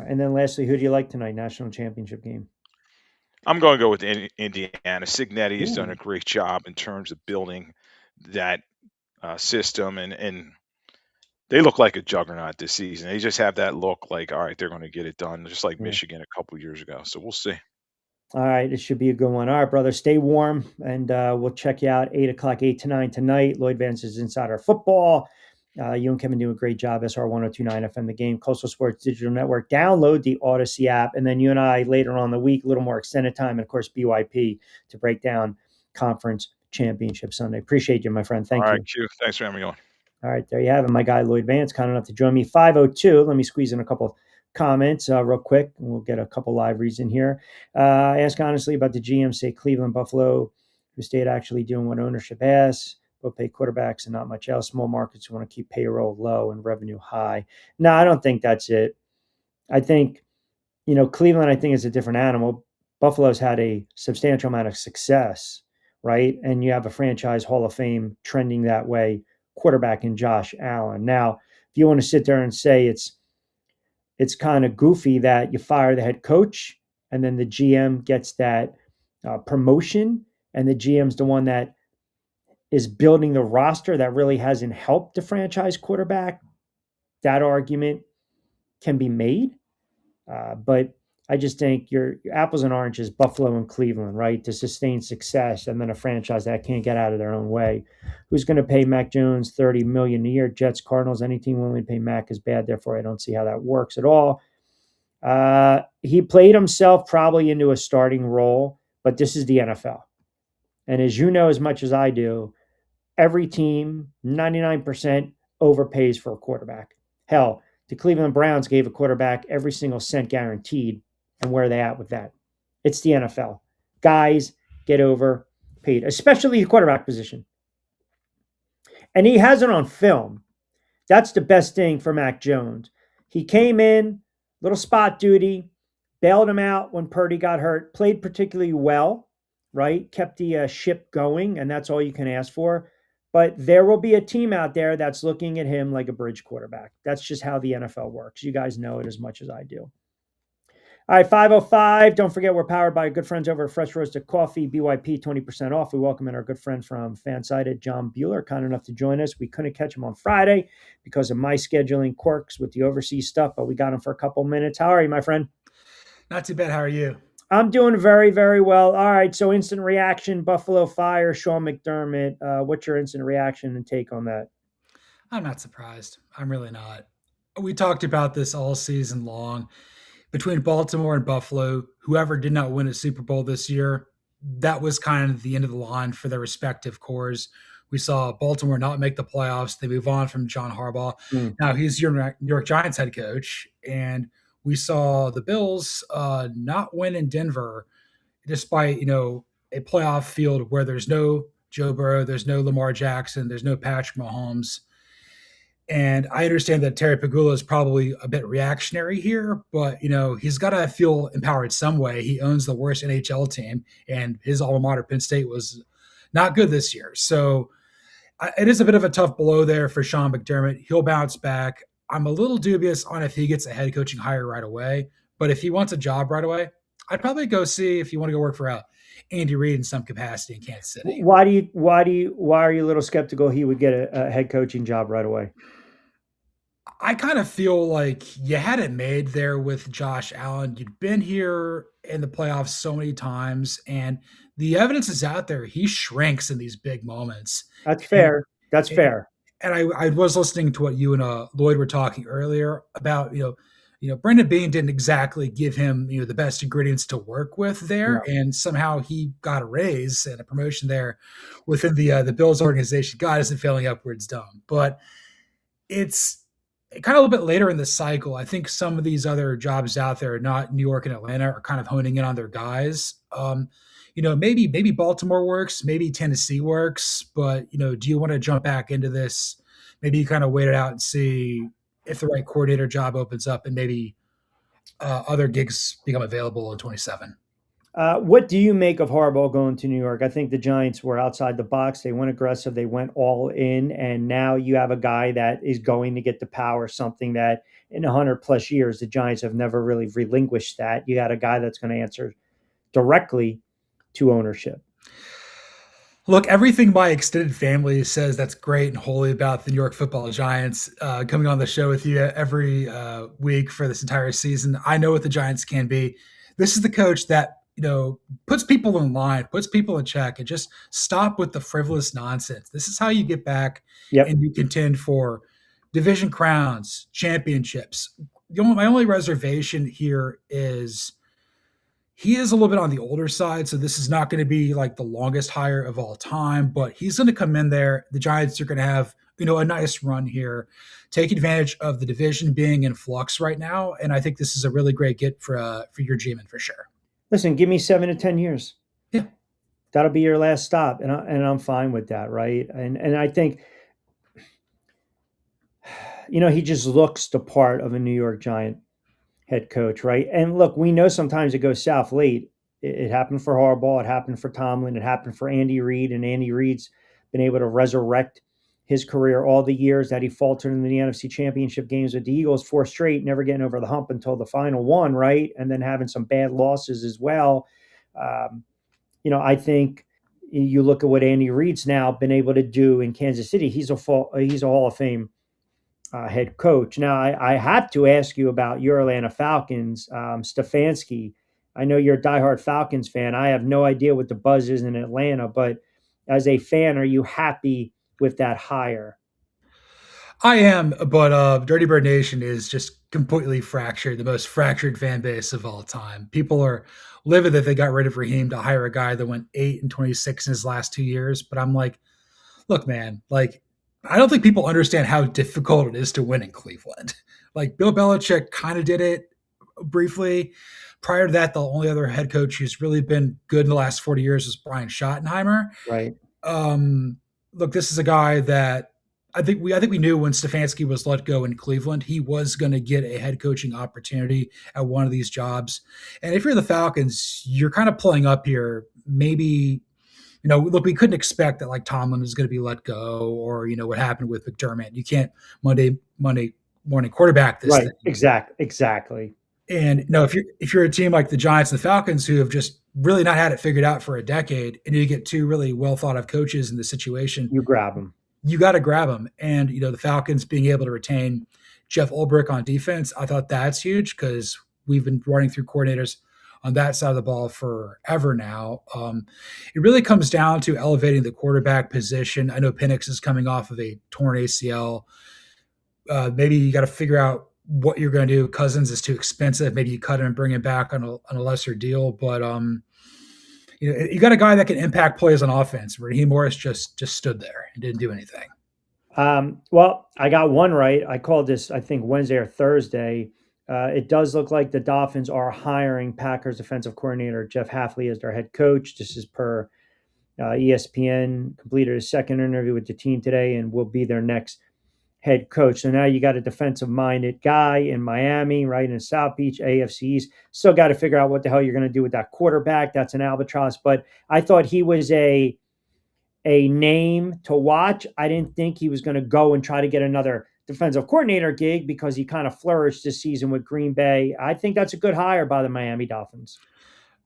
And then lastly, who do you like tonight? National championship game. I'm going to go with Indiana. Signetti has done Ooh. a great job in terms of building that system, and they look like a juggernaut this season. They just have that look like, all right, they're going to get it done, just like Yeah. Michigan a couple years ago. So we'll see. All right, it should be a good one. All right, brother, stay warm, and we'll check you out 8 o'clock, 8 to 9 tonight. Lloyd Vance's Insider Football. You and Kevin do a great job. SR 1029 FM, the game, Coastal Sports Digital Network. Download the AUDACY app, and then you and I later on in the week, a little more extended time, and of course, BYP to break down Conference Championship Sunday. Appreciate you, my friend. All Thank right, you. Q. Thanks for having me on. All right, there you have it. My guy, Lloyd Vance, kind enough to join me. 5:02. Let me squeeze in a couple comments real quick, and we'll get a couple live reads in here. Ask honestly about the GM, say Cleveland, Buffalo, who stayed actually doing what ownership asks, but pay quarterbacks and not much else. Small markets want to keep payroll low and revenue high. No, I don't think that's it. I think, Cleveland, I think, is a different animal. Buffalo's had a substantial amount of success, right? And you have a franchise Hall of Fame trending that way, quarterback in Josh Allen. Now, if you want to sit there and say it's kind of goofy that you fire the head coach and then the GM gets that promotion, and the GM's the one that is building the roster that really hasn't helped the franchise quarterback, that argument can be made. But I just think your apples and oranges, Buffalo and Cleveland, right, to sustain success, and then a franchise that can't get out of their own way. Who's going to pay Mac Jones $30 million a year? Jets, Cardinals, any team willing to pay Mac is bad. Therefore, I don't see how that works at all. He played himself probably into a starting role, but this is the NFL. And as you know as much as I do, every team, 99%, overpays for a quarterback. Hell, the Cleveland Browns gave a quarterback every single cent guaranteed. And where are they at with that? It's the NFL. Guys get overpaid, especially the quarterback position. And he has it on film. That's the best thing for Mac Jones. He came in, little spot duty, bailed him out when Purdy got hurt, played particularly well, right? Kept the ship going, and that's all you can ask for. But there will be a team out there that's looking at him like a bridge quarterback. That's just how the NFL works. You guys know it as much as I do. All right, 5:05. Don't forget, we're powered by good friends over at Fresh Roasted Coffee, BYP, 20% off. We welcome in our good friend from Fansided, John Bueller, kind enough to join us. We couldn't catch him on Friday because of my scheduling quirks with the overseas stuff, but we got him for a couple minutes. How are you, my friend? Not too bad. How are you? I'm doing very, very well. All right, so instant reaction, Buffalo Fire, Sean McDermott. What's your instant reaction and take on that? I'm not surprised. I'm really not. We talked about this all season long. Between Baltimore and Buffalo, whoever did not win a Super Bowl this year, that was kind of the end of the line for their respective cores. We saw Baltimore not make the playoffs. They move on from John Harbaugh. Now he's your New York Giants head coach. And we saw the Bills not win in Denver, despite, a playoff field where there's no Joe Burrow, there's no Lamar Jackson, there's no Patrick Mahomes. And I understand that Terry Pagula is probably a bit reactionary here, but he's got to feel empowered some way. He owns the worst NHL team, and his alma mater, Penn State, was not good this year. So it is a bit of a tough blow there for Sean McDermott. He'll bounce back. I'm a little dubious on if he gets a head coaching hire right away, but if he wants a job right away, I'd probably go see if you want to go work for Andy Reid in some capacity in Kansas City. Why are you a little skeptical he would get a head coaching job right away? I kind of feel like you had it made there with Josh Allen. You'd been here in the playoffs so many times, and the evidence is out there. He shrinks in these big moments. That's fair. That's fair. And I was listening to what you and Lloyd were talking earlier about, Brendan Beane didn't exactly give him, the best ingredients to work with there. No. And somehow he got a raise and a promotion there within the Bills organization. God isn't failing upwards dumb, but it's kind of a little bit later in the cycle. I think some of these other jobs out there, not New York and Atlanta, are kind of honing in on their guys. Maybe Baltimore works, maybe Tennessee works, but, do you want to jump back into this? Maybe you kind of wait it out and see if the right coordinator job opens up and maybe other gigs become available in 27. What do you make of Harbaugh going to New York? I think the Giants were outside the box. They went aggressive. They went all in, and now you have a guy that is going to get the power. Something that in 100+ years the Giants have never really relinquished. That you got a guy that's going to answer directly to ownership. Look, everything my extended family says that's great and holy about the New York Football Giants. Coming on the show with you every week for this entire season, I know what the Giants can be. This is the coach that puts people in line, puts people in check, and just stop with the frivolous nonsense. This is how you get back and you contend for division crowns, championships. My only reservation here is he is a little bit on the older side, so this is not going to be like the longest hire of all time, but he's going to come in there. The Giants are going to have, a nice run here, take advantage of the division being in flux right now, and I think this is a really great get for your G-man for sure. Listen, give me 7 to 10 years. Yeah. That'll be your last stop, and I'm fine with that, right? And I think he just looks the part of a New York Giant head coach, right? And look, we know sometimes it goes south late. It happened for Harbaugh. It happened for Tomlin. It happened for Andy Reid. And Andy Reid's been able to resurrect his career all the years that he faltered in the NFC Championship games with the Eagles, 4 straight, never getting over the hump until the final one, right? And then having some bad losses as well. I think you look at what Andy Reid's now been able to do in Kansas City. He's a Hall of Fame head coach. Now, I have to ask you about your Atlanta Falcons, Stefanski. I know you're a diehard Falcons fan. I have no idea what the buzz is in Atlanta, but as a fan, are you happy with that hire? I am, but Dirty Bird Nation is just completely fractured, the most fractured fan base of all time. People are livid that they got rid of Raheem to hire a guy that went 8-26 in his last 2 years. But I'm like, look, man, I don't think people understand how difficult it is to win in Cleveland. Like Bill Belichick kind of did it briefly. Prior to that, the only other head coach who's really been good in the last 40 years is Brian Schottenheimer. Right. Look, this is a guy that I think we knew when Stefanski was let go in Cleveland, he was going to get a head coaching opportunity at one of these jobs. And if you're the Falcons, you're kind of pulling up here. Maybe, look, we couldn't expect that like Tomlin is going to be let go, or what happened with McDermott. You can't Monday morning quarterback this right. thing. Exactly. And if you're a team like the Giants and the Falcons who have just really not had it figured out for a decade, and you get 2 really well thought of coaches in the situation, you grab them. You got to grab them. And the Falcons being able to retain Jeff Ulbrich on defense, I thought that's huge because we've been running through coordinators on that side of the ball forever now. It really comes down to elevating the quarterback position. I know Penix is coming off of a torn ACL. Maybe you got to figure out what you're going to do. Cousins is too expensive. Maybe you cut him and bring him back on a lesser deal. But you got a guy that can impact plays on offense. Raheem Morris just stood there and didn't do anything. Well, I got one right. I called this, I think, Wednesday or Thursday. It does look like the Dolphins are hiring Packers defensive coordinator Jeff Hafley as their head coach. This is per ESPN. Completed his second interview with the team today and will be their next head coach. So now you got a defensive-minded guy in Miami, right in South Beach, AFC East. Still got to figure out what the hell you're going to do with that quarterback. That's an albatross. But I thought he was a name to watch. I didn't think he was going to go and try to get another defensive coordinator gig because he kind of flourished this season with Green Bay. I think that's a good hire by the Miami Dolphins.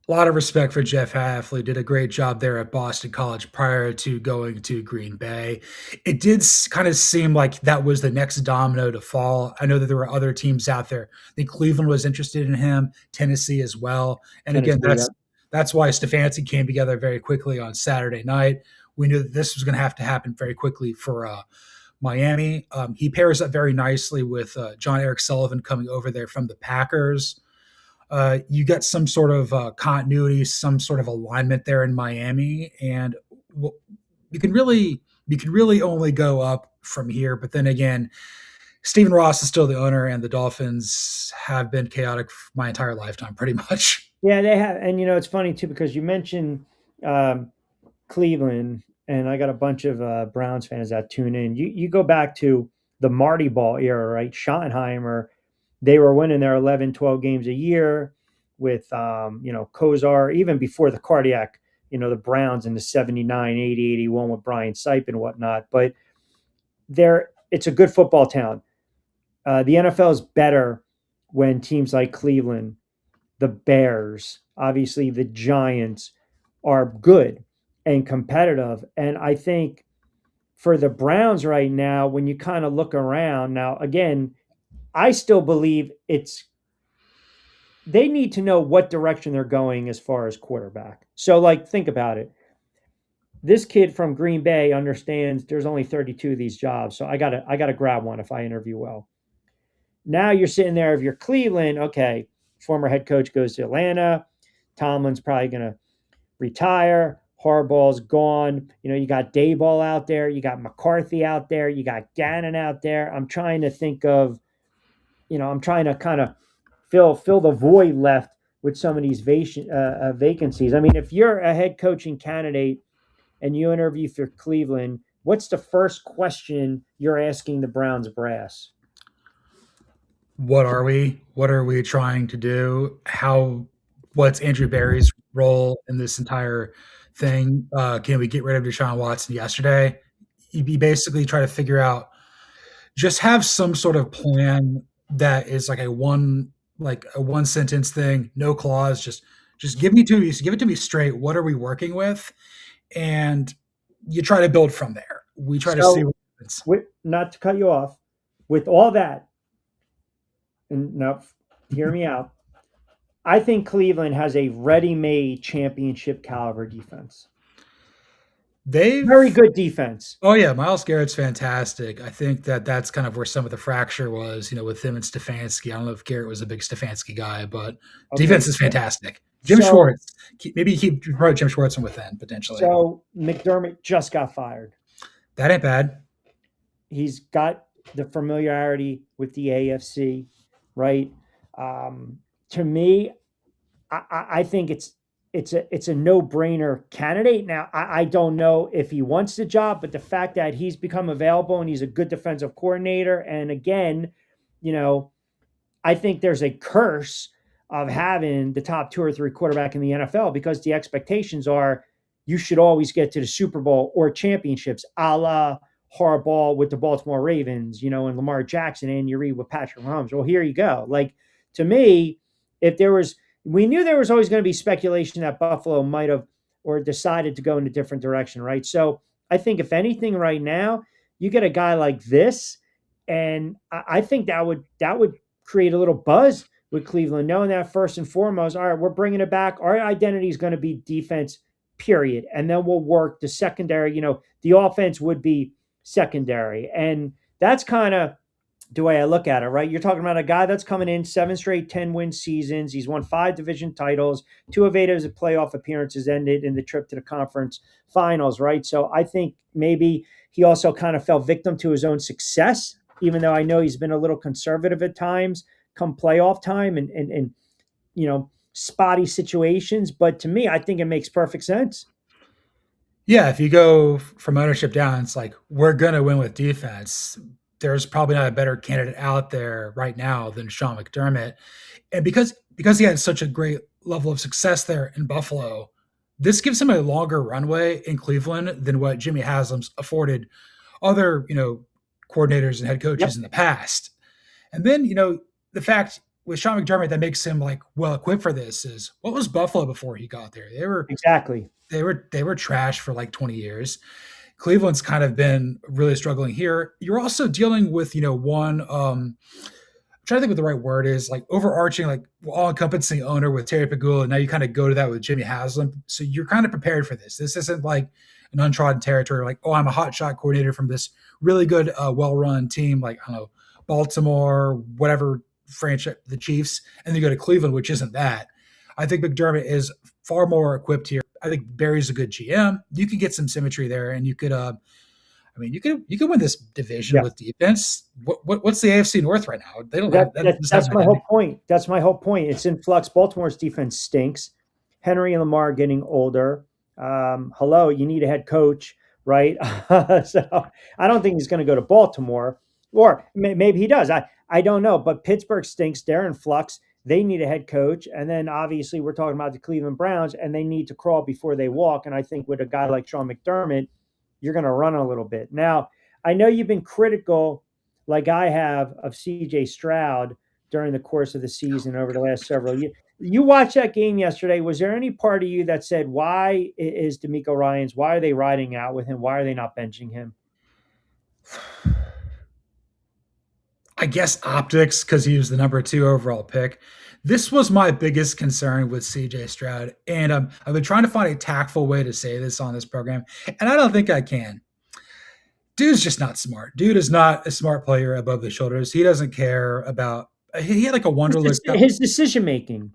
A lot of respect for Jeff Hafley. Did a great job there at Boston College prior to going to Green Bay. It did kind of seem like that was the next domino to fall. I know that there were other teams out there. I think Cleveland was interested in him, Tennessee as well. And again, that's why Stefanski came together very quickly on Saturday night. We knew that this was going to have to happen very quickly for Miami. He pairs up very nicely with John Eric Sullivan coming over there from the Packers. You get some sort of continuity, some sort of alignment there in Miami, and you can really only go up from here. But then again, Stephen Ross is still the owner, and the Dolphins have been chaotic my entire lifetime, pretty much. Yeah, they have, and it's funny too because you mentioned Cleveland, and I got a bunch of Browns fans that tune in. You go back to the Marty Ball era, right? Schottenheimer. They were winning their 11, 12 games a year. with Kozar, even before the cardiac, the Browns in the 79, 80, 81 with Brian Sipe and whatnot. But it's a good football town. The NFL is better when teams like Cleveland, the Bears, obviously the Giants are good and competitive. And I think for the Browns right now, when you kind of look around now, again, I still believe they need to know what direction they're going as far as quarterback. So, like, think about it. This kid from Green Bay understands there's only 32 of these jobs, so I gotta grab one if I interview well. Now you're sitting there, if you're Cleveland, okay, former head coach goes to Atlanta, Tomlin's probably gonna retire, Harbaugh's gone. You got Dayball out there, you got McCarthy out there, you got Gannon out there. I'm trying to think of, I'm trying to kind of fill the void left with some of these vacancies. I mean, if you're a head coaching candidate and you interview for Cleveland, what's the first question you're asking the Browns brass? What are we? What are we trying to do? What's Andrew Berry's role in this entire thing? Can we get rid of Deshaun Watson yesterday? You basically try to figure out, just have some sort of plan that is like a one sentence thing, no clause, just give it to me straight. What are we working with? And you try to build from there. We try to see what happens. Not to cut you off, with all that, and now hear me out. I think Cleveland has a ready-made championship caliber defense. Very good defense. Oh yeah, Myles Garrett's fantastic. I think that's kind of where some of the fracture was, with him and Stefanski. I don't know if Garrett was a big Stefanski guy, but defense is fantastic. Jim Schwartz, maybe keep Jim Schwartz from within potentially. So McDermott just got fired. That ain't bad. He's got the familiarity with the AFC, right? To me, I think it's a no-brainer candidate. Now, I don't know if he wants the job, but the fact that he's become available and he's a good defensive coordinator, and again, I think there's a curse of having the top 2 or 3 quarterback in the NFL, because the expectations are you should always get to the Super Bowl or championships, a la Harbaugh with the Baltimore Ravens, and Lamar Jackson and you read with Patrick Mahomes. Well, here you go. Like, to me, we knew there was always going to be speculation that Buffalo might have or decided to go in a different direction, right? So I think if anything right now, you get a guy like this, and I think that would create a little buzz with Cleveland, knowing that first and foremost, all right, we're bringing it back. Our identity is going to be defense, period. And then we'll work the secondary, the offense would be secondary. And that's kind of the way I look at it, right? You're talking about a guy that's coming in 7 straight 10-win seasons. He's won 5 division titles, 2 of 8 of his playoff appearances ended in the trip to the conference finals, right? So I think maybe he also kind of fell victim to his own success, even though I know he's been a little conservative at times come playoff time and spotty situations. But to me, I think it makes perfect sense. Yeah, if you go from ownership down, it's like, we're going to win with defense. There's probably not a better candidate out there right now than Sean McDermott. And because he had such a great level of success there in Buffalo, this gives him a longer runway in Cleveland than what Jimmy Haslam's afforded other, coordinators and head coaches in the past. And then, the fact with Sean McDermott that makes him like well equipped for this is, what was Buffalo before he got there? They were trash for like 20 years. Cleveland's kind of been really struggling here. You're also dealing with, one, I'm trying to think what the right word is, like overarching, like all-encompassing owner with Terry Pegula, and now you kind of go to that with Jimmy Haslam. So you're kind of prepared for this. This isn't like an untrodden territory, like, oh, I'm a hotshot coordinator from this really good, well-run team, like, I don't know, Baltimore, whatever franchise, the Chiefs, and then you go to Cleveland, which isn't that. I think McDermott is far more equipped here. I think Barry's a good GM. You could get some symmetry there, and you could, you could win this division with defense. What's the AFC North right now? They don't. That's my whole point. That's my whole point. It's in flux. Baltimore's defense stinks. Henry and Lamar are getting older. Hello, you need a head coach, right? So I don't think he's going to go to Baltimore, or maybe he does. I don't know. But Pittsburgh stinks. They're in flux. They need a head coach. And then obviously we're talking about the Cleveland Browns, and they need to crawl before they walk. And I think with a guy like Sean McDermott, you're going to run a little bit. Now, I know you've been critical, like I have, of CJ Stroud during the course of the season over the last several years. You watched that game yesterday. Was there any part of you that said, why is D'Amico Ryans, why are they riding out with him? Why are they not benching him? I guess optics, because he was the number 2 overall pick. This was my biggest concern with CJ Stroud. And I've been trying to find a tactful way to say this on this program, and I don't think I can. Dude's just not smart. Dude is not a smart player above the shoulders. He doesn't care about – he had like a Wonderlic. His decision-making.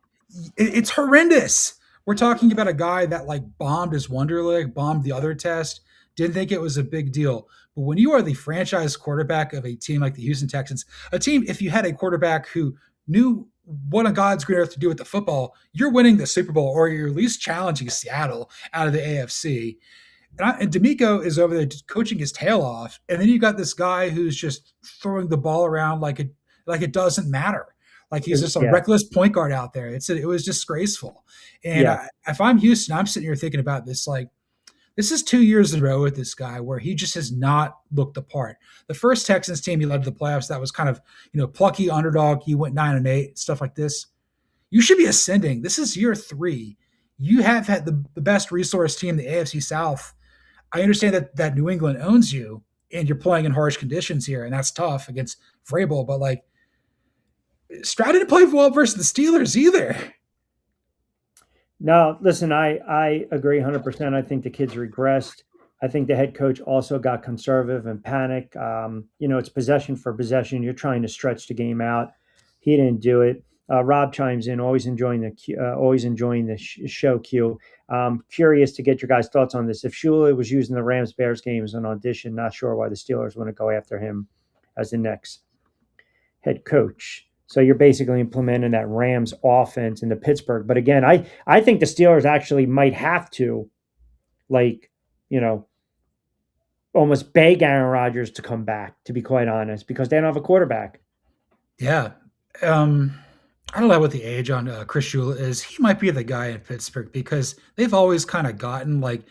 It's horrendous. We're talking about a guy that like bombed his Wonderlic, bombed the other test, didn't think it was a big deal. But when you are the franchise quarterback of a team like the Houston Texans, a team, if you had a quarterback who knew what on God's green earth to do with the football, you're winning the Super Bowl, or you're at least challenging Seattle out of the AFC. And D'Amico is over there coaching his tail off. And then you got this guy who's just throwing the ball around like it doesn't matter. Like he's just a reckless point guard out there. It was disgraceful. And if I'm Houston, I'm sitting here thinking about this, like, this is 2 years in a row with this guy where he just has not looked the part. The first Texans team he led to the playoffs, that was kind of, plucky underdog. He went 9-8, stuff like this. You should be ascending. This is year 3. You have had the best resource team, the AFC South. I understand that New England owns you and you're playing in harsh conditions here, and that's tough against Vrabel, but like, Stroud didn't play well versus the Steelers either. No, listen, I agree 100%. I think the kids regressed. I think the head coach also got conservative and panic. It's possession for possession. You're trying to stretch the game out. He didn't do it. Rob chimes in, always enjoying the show. Q. Curious to get your guys' thoughts on this. If Shula was using the Rams-Bears game as an audition, not sure why the Steelers want to go after him as the next head coach. So you're basically implementing that Rams offense into Pittsburgh. But again, I think the Steelers actually might have to, almost beg Aaron Rodgers to come back, to be quite honest, because they don't have a quarterback. Yeah. I don't know what the age on Chris Shula is. He might be the guy in Pittsburgh because they've always kind of gotten like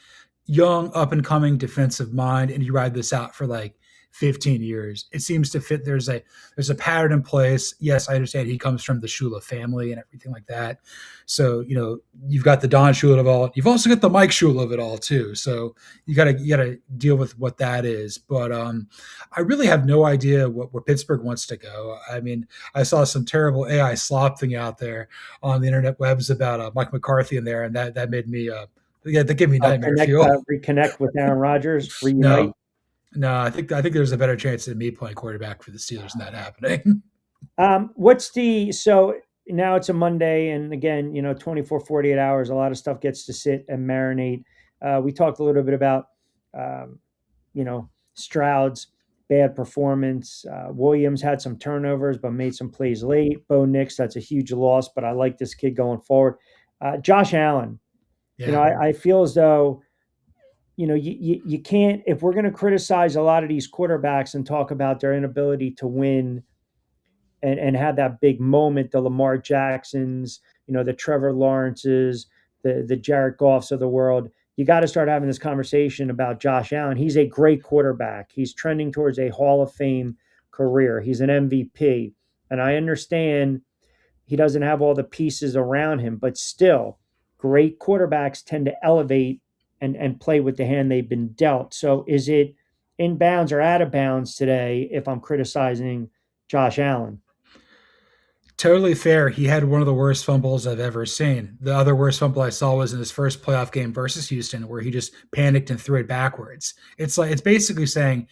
young, up-and-coming defensive mind, and you ride this out for like 15 years. It seems to fit. There's a pattern in place. Yes, I understand he comes from the Shula family and everything like that. So, you've got the Don Shula of it all. You've also got the Mike Shula of it all too. So you gotta deal with what that is. But I really have no idea where Pittsburgh wants to go. I mean, I saw some terrible AI slop thing out there on the internet webs about Mike McCarthy in there, and that made me that gave me nightmare fuel. Reconnect with Aaron Rodgers, reunite. No, I think there's a better chance than me playing quarterback for the Steelers than that happening. So now it's a Monday, and again, 24, 48 hours, a lot of stuff gets to sit and marinate. We talked a little bit about, Stroud's bad performance. Williams had some turnovers, but made some plays late. Bo Nix, that's a huge loss, but I like this kid going forward. Josh Allen, I feel as though, you can't, if we're going to criticize a lot of these quarterbacks and talk about their inability to win and have that big moment, the Lamar Jacksons, the Trevor Lawrences, the Jared Goffs of the world, you got to start having this conversation about Josh Allen. He's a great quarterback. He's trending towards a Hall of Fame career. He's an MVP. And I understand he doesn't have all the pieces around him, but still, great quarterbacks tend to elevate and play with the hand they've been dealt. So is it in bounds or out of bounds today if I'm criticizing Josh Allen? Totally fair. He had one of the worst fumbles I've ever seen. The other worst fumble I saw was in his first playoff game versus Houston, where he just panicked and threw it backwards. It's basically saying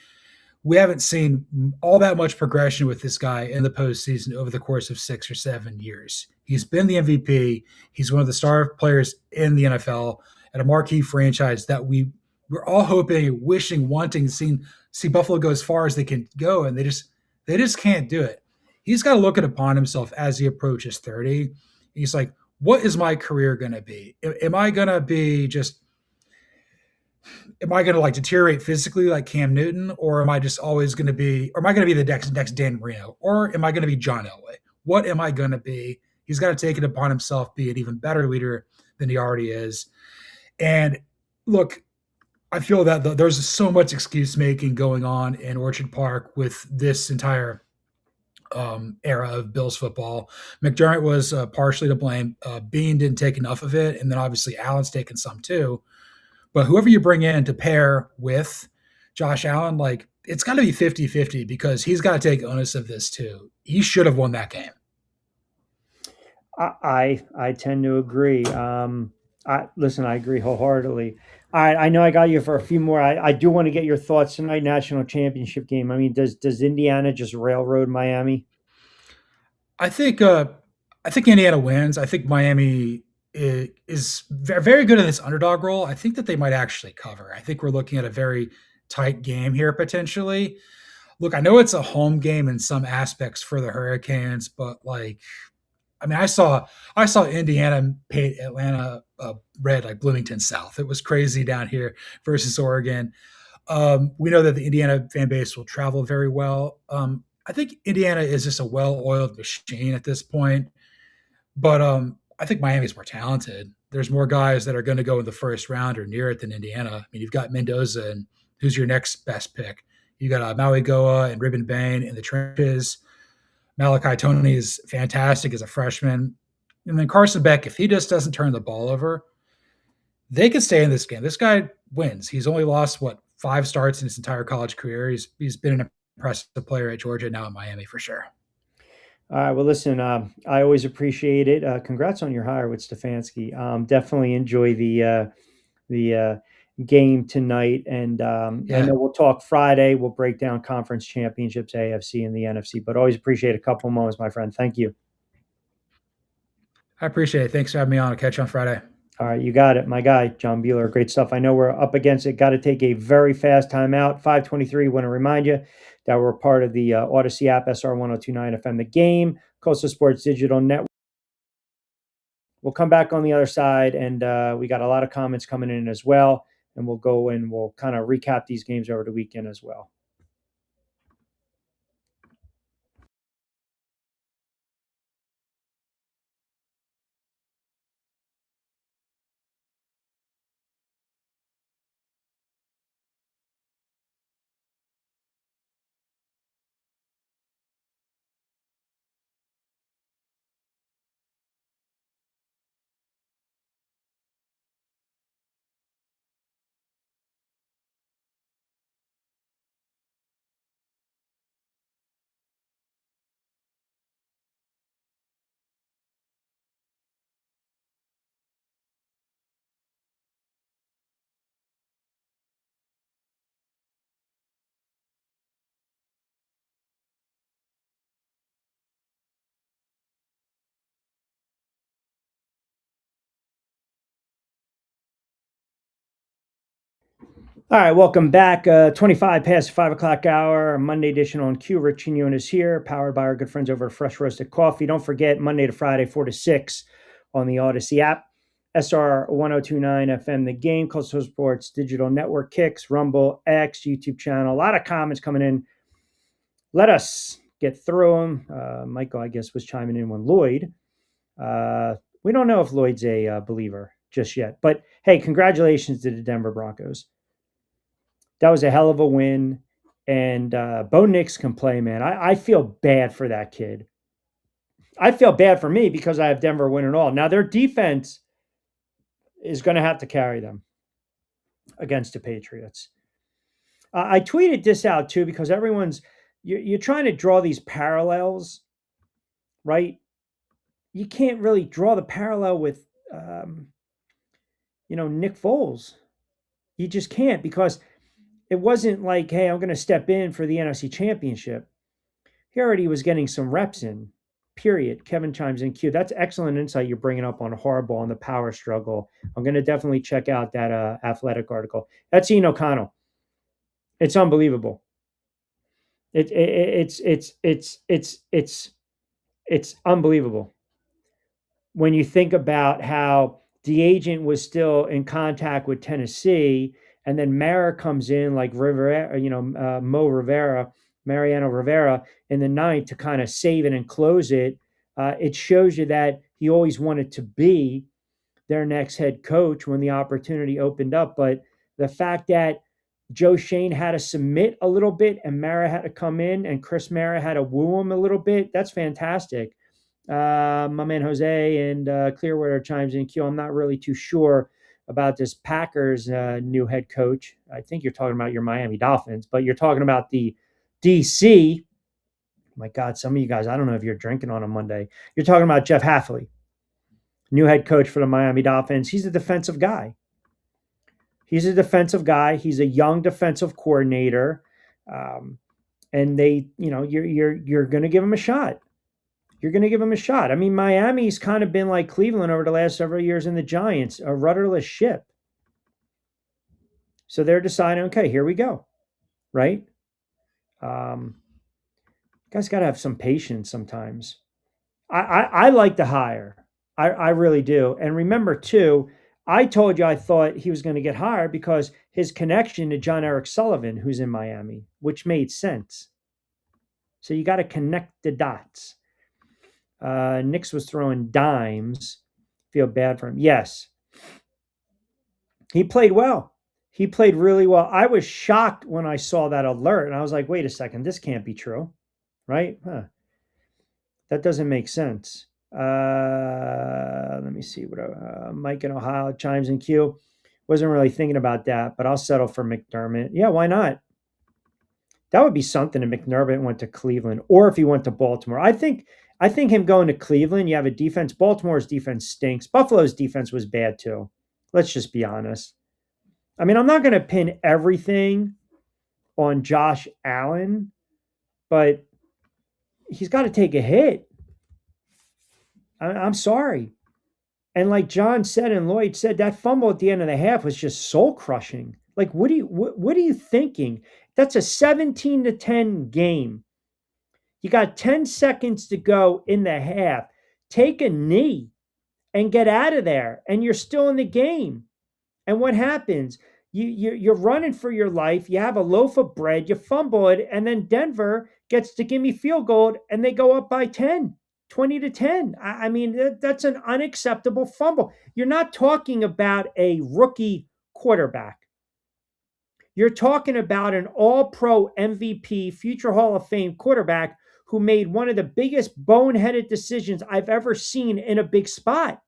we haven't seen all that much progression with this guy in the postseason over the course of 6 or 7 years. He's been the MVP. He's one of the star players in the NFL at a marquee franchise that we're all hoping, wishing, wanting to see Buffalo go as far as they can go, and they just can't do it. He's got to look upon himself as he approaches 30. He's like, what is my career going to be? Am I going to like deteriorate physically like Cam Newton, or am I just always going to be, or am I going to be the next Dan Marino, or am I going to be John Elway? What am I going to be? He's got to take it upon himself, be an even better leader than he already is. And look, I feel that there's so much excuse making going on in Orchard Park with this entire era of Bills football. McDermott was partially to blame. Bean didn't take enough of it, and then obviously Allen's taken some too. But whoever you bring in to pair with Josh Allen, like it's got to be 50-50 because he's got to take onus of this too. He should have won that game. I tend to agree. Listen, I agree wholeheartedly. All right, I know I got you for a few more. I do want to get your thoughts tonight, national championship game. I mean, does Indiana just railroad Miami? I think Indiana wins. I think Miami is very good in this underdog role. I think that they might actually cover. I think we're looking at a very tight game here potentially. Look, I know it's a home game in some aspects for the Hurricanes, but like, I mean, I saw Indiana paint Atlanta red like Bloomington South. It was crazy down here versus Oregon. We know that the Indiana fan base will travel very well. I think Indiana is just a well-oiled machine at this point, but I think Miami's more talented. There's more guys that are going to go in the first round or near it than Indiana. I mean, you've got Mendoza, and who's your next best pick? You got Maui Goa and Ribbon Bain in the trenches. Malachi Tony is fantastic as a freshman. And then Carson Beck, if he just doesn't turn the ball over, they could stay in this game. This guy wins. He's only lost, 5 starts in his entire college career. He's been an impressive player at Georgia, now at Miami for sure. All right. Well, listen, I always appreciate it. Congrats on your hire with Stefanski. Definitely enjoy the game tonight, and I know we'll talk Friday. We'll break down conference championships, AFC and the NFC. But always appreciate a couple of moments, my friend. Thank you. I appreciate it. Thanks for having me on. I'll catch you on Friday. All right, you got it, my guy, John Bueller. Great stuff. I know we're up against it. Got to take a very fast timeout. 5:23. Want to remind you that we're part of the AUDACY app, SR 1029 FM, the game, Coastal Sports Digital Network. We'll come back on the other side, and we got a lot of comments coming in as well. And we'll go and we'll kind of recap these games over the weekend as well. All right, welcome back. 25 past 5 o'clock hour, Monday edition on Q. Rich Quinones here, powered by our good friends over at Fresh Roasted Coffee. Don't forget, Monday to Friday, 4 to 6 on the AUDACY app, SR 1029 FM, the game, Coastal Sports Digital Network, Kicks, Rumble, X, YouTube channel. A lot of comments coming in. Let us get through them. Michael, I guess, was chiming in when Lloyd. We don't know if Lloyd's a believer just yet. But, hey, congratulations to the Denver Broncos. That was a hell of a win. And Bo Nix can play, man. I feel bad for that kid. I feel bad for me because I have Denver winning all. Now, their defense is going to have to carry them against the Patriots. I tweeted this out, too, because you're trying to draw these parallels, right? You can't really draw the parallel with, Nick Foles. You just can't, because it wasn't like, hey, I'm going to step in for the NFC Championship. He already was getting some reps in, period. Kevin chimes in, Q. That's excellent insight you're bringing up on Harbaugh and the power struggle. I'm going to definitely check out that Athletic article. That's Ian O'Connell. It's unbelievable. It's unbelievable when you think about how the agent was still in contact with Tennessee, and then Mara comes in like Rivera, Mariano Rivera in the ninth to kind of save it and close it It shows you that he always wanted to be their next head coach when the opportunity opened up. But the fact that Joe Shane had to submit a little bit and Mara had to come in and Chris Mara had to woo him a little bit, that's fantastic. My man Jose and Clearwater chimes in. Q, I'm not really too sure about this Packers new head coach. I think you're talking about your Miami Dolphins, but you're talking about the DC. My God, some of you guys, I don't know if you're drinking on a Monday. You're talking about Jeff Hafley, new head coach for the Miami Dolphins. He's a defensive guy. He's a young defensive coordinator, and you're going to give him a shot. You're going to give him a shot. I mean, Miami's kind of been like Cleveland over the last several years in the Giants, a rudderless ship. So they're deciding, okay, here we go, right? Guys got to have some patience sometimes. I like to hire. I really do. And remember, too, I told you I thought he was going to get hired because his connection to John Eric Sullivan, who's in Miami, which made sense. So you got to connect the dots. Nix was throwing dimes. Feel bad for him. Yes. He played well. He played really well. I was shocked when I saw that alert, and I was like, wait a second, this can't be true, right? That doesn't make sense. Let me see what Mike in Ohio chimes in. Q. Wasn't really thinking about that, but I'll settle for McDermott. Yeah, why not? That would be something if McDermott went to Cleveland or if he went to Baltimore. I think him going to Cleveland, you have a defense. Baltimore's defense stinks. Buffalo's defense was bad too. Let's just be honest. I mean, I'm not going to pin everything on Josh Allen, but he's got to take a hit. I'm sorry. And like John said and Lloyd said, that fumble at the end of the half was just soul crushing. Like, what are you thinking? That's a 17-10 game. You got 10 seconds to go in the half. Take a knee and get out of there. And you're still in the game. And what happens? You're running for your life. You have a loaf of bread. You fumble it. And then Denver gets to give me field goal. And they go up by 10. 20-10. I mean, that's an unacceptable fumble. You're not talking about a rookie quarterback. You're talking about an all-pro MVP, future Hall of Fame quarterback who made one of the biggest boneheaded decisions I've ever seen in a big spot.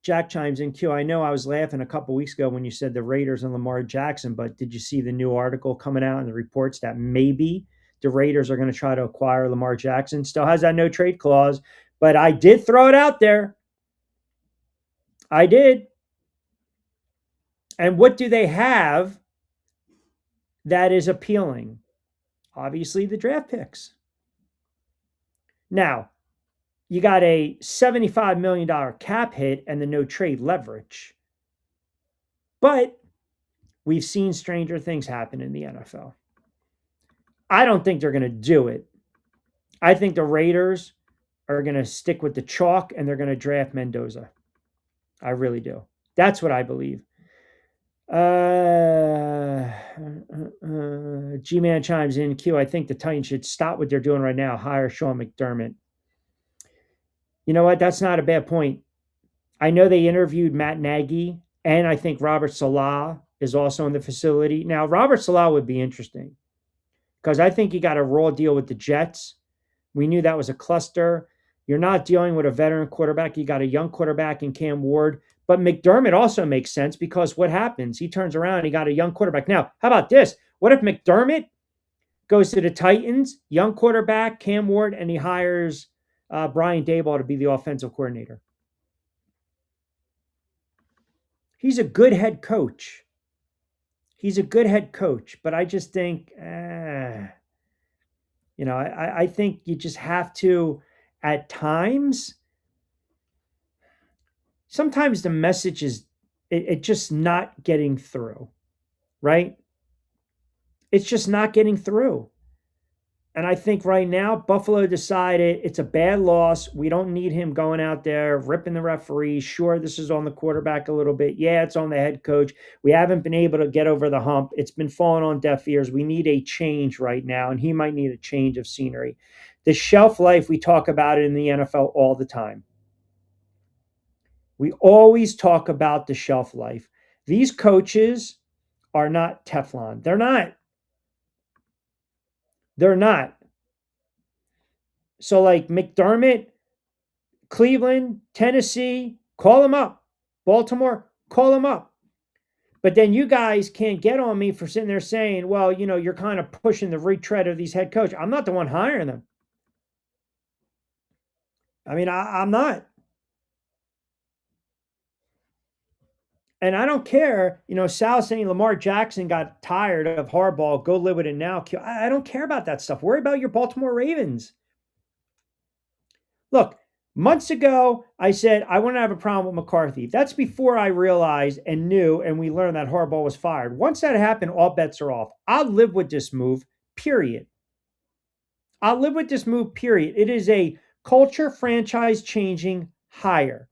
Jack chimes in. Q, I know I was laughing a couple weeks ago when you said the Raiders and Lamar Jackson, but did you see the new article coming out and the reports that maybe the Raiders are going to try to acquire Lamar Jackson? Still has that no trade clause, but I did throw it out there. I did. And what do they have that is appealing? Obviously, the draft picks. Now, you got a $75 million cap hit and the no trade leverage. But we've seen stranger things happen in the NFL. I don't think they're going to do it. I think the Raiders are going to stick with the chalk and they're going to draft Mendoza. I really do. That's what I believe. G-Man chimes in. Q, I think the Titans should stop what they're doing right now. Hire Sean McDermott. You know what? That's not a bad point. I know they interviewed Matt Nagy, and I think Robert Saleh is also in the facility. Now, Robert Saleh would be interesting because I think he got a raw deal with the Jets. We knew that was a cluster. You're not dealing with a veteran quarterback. You got a young quarterback in Cam Ward. But McDermott also makes sense because what happens? He turns around and he got a young quarterback. Now, how about this? What if McDermott goes to the Titans, young quarterback, Cam Ward, and he hires Brian Daboll to be the offensive coordinator? He's a good head coach. But I just think, I think you just have to, at times, sometimes the message is it just not getting through, right? It's just not getting through. And I think right now, Buffalo decided it's a bad loss. We don't need him going out there, ripping the referee. Sure, this is on the quarterback a little bit. Yeah, it's on the head coach. We haven't been able to get over the hump. It's been falling on deaf ears. We need a change right now, and he might need a change of scenery. The shelf life, we talk about it in the NFL all the time. We always talk about the shelf life. These coaches are not Teflon. They're not. They're not. So like McDermott, Cleveland, Tennessee, call him up. Baltimore, call him up. But then you guys can't get on me for sitting there saying, well, you're kind of pushing the retread of these head coaches. I'm not the one hiring them. I mean, I'm not. And I don't care. Sal saying Lamar Jackson got tired of Harbaugh. Go live with it now. I don't care about that stuff. Worry about your Baltimore Ravens. Look, months ago, I said I wouldn't have a problem with McCarthy. That's before I realized and knew and we learned that Harbaugh was fired. Once that happened, all bets are off. I'll live with this move, period. I'll live with this move, period. It is a culture franchise changing hire.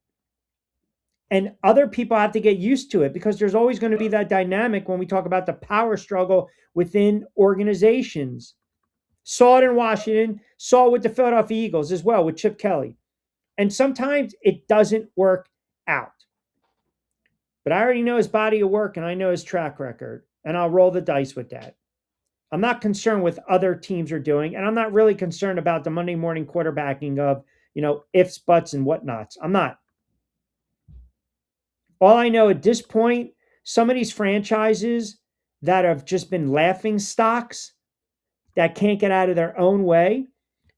And other people have to get used to it because there's always going to be that dynamic when we talk about the power struggle within organizations. Saw it in Washington, saw it with the Philadelphia Eagles as well with Chip Kelly. And sometimes it doesn't work out. But I already know his body of work and I know his track record, and I'll roll the dice with that. I'm not concerned with other teams are doing, and I'm not really concerned about the Monday morning quarterbacking of, ifs, buts, and whatnots. I'm not. All I know at this point, some of these franchises that have just been laughing stocks that can't get out of their own way,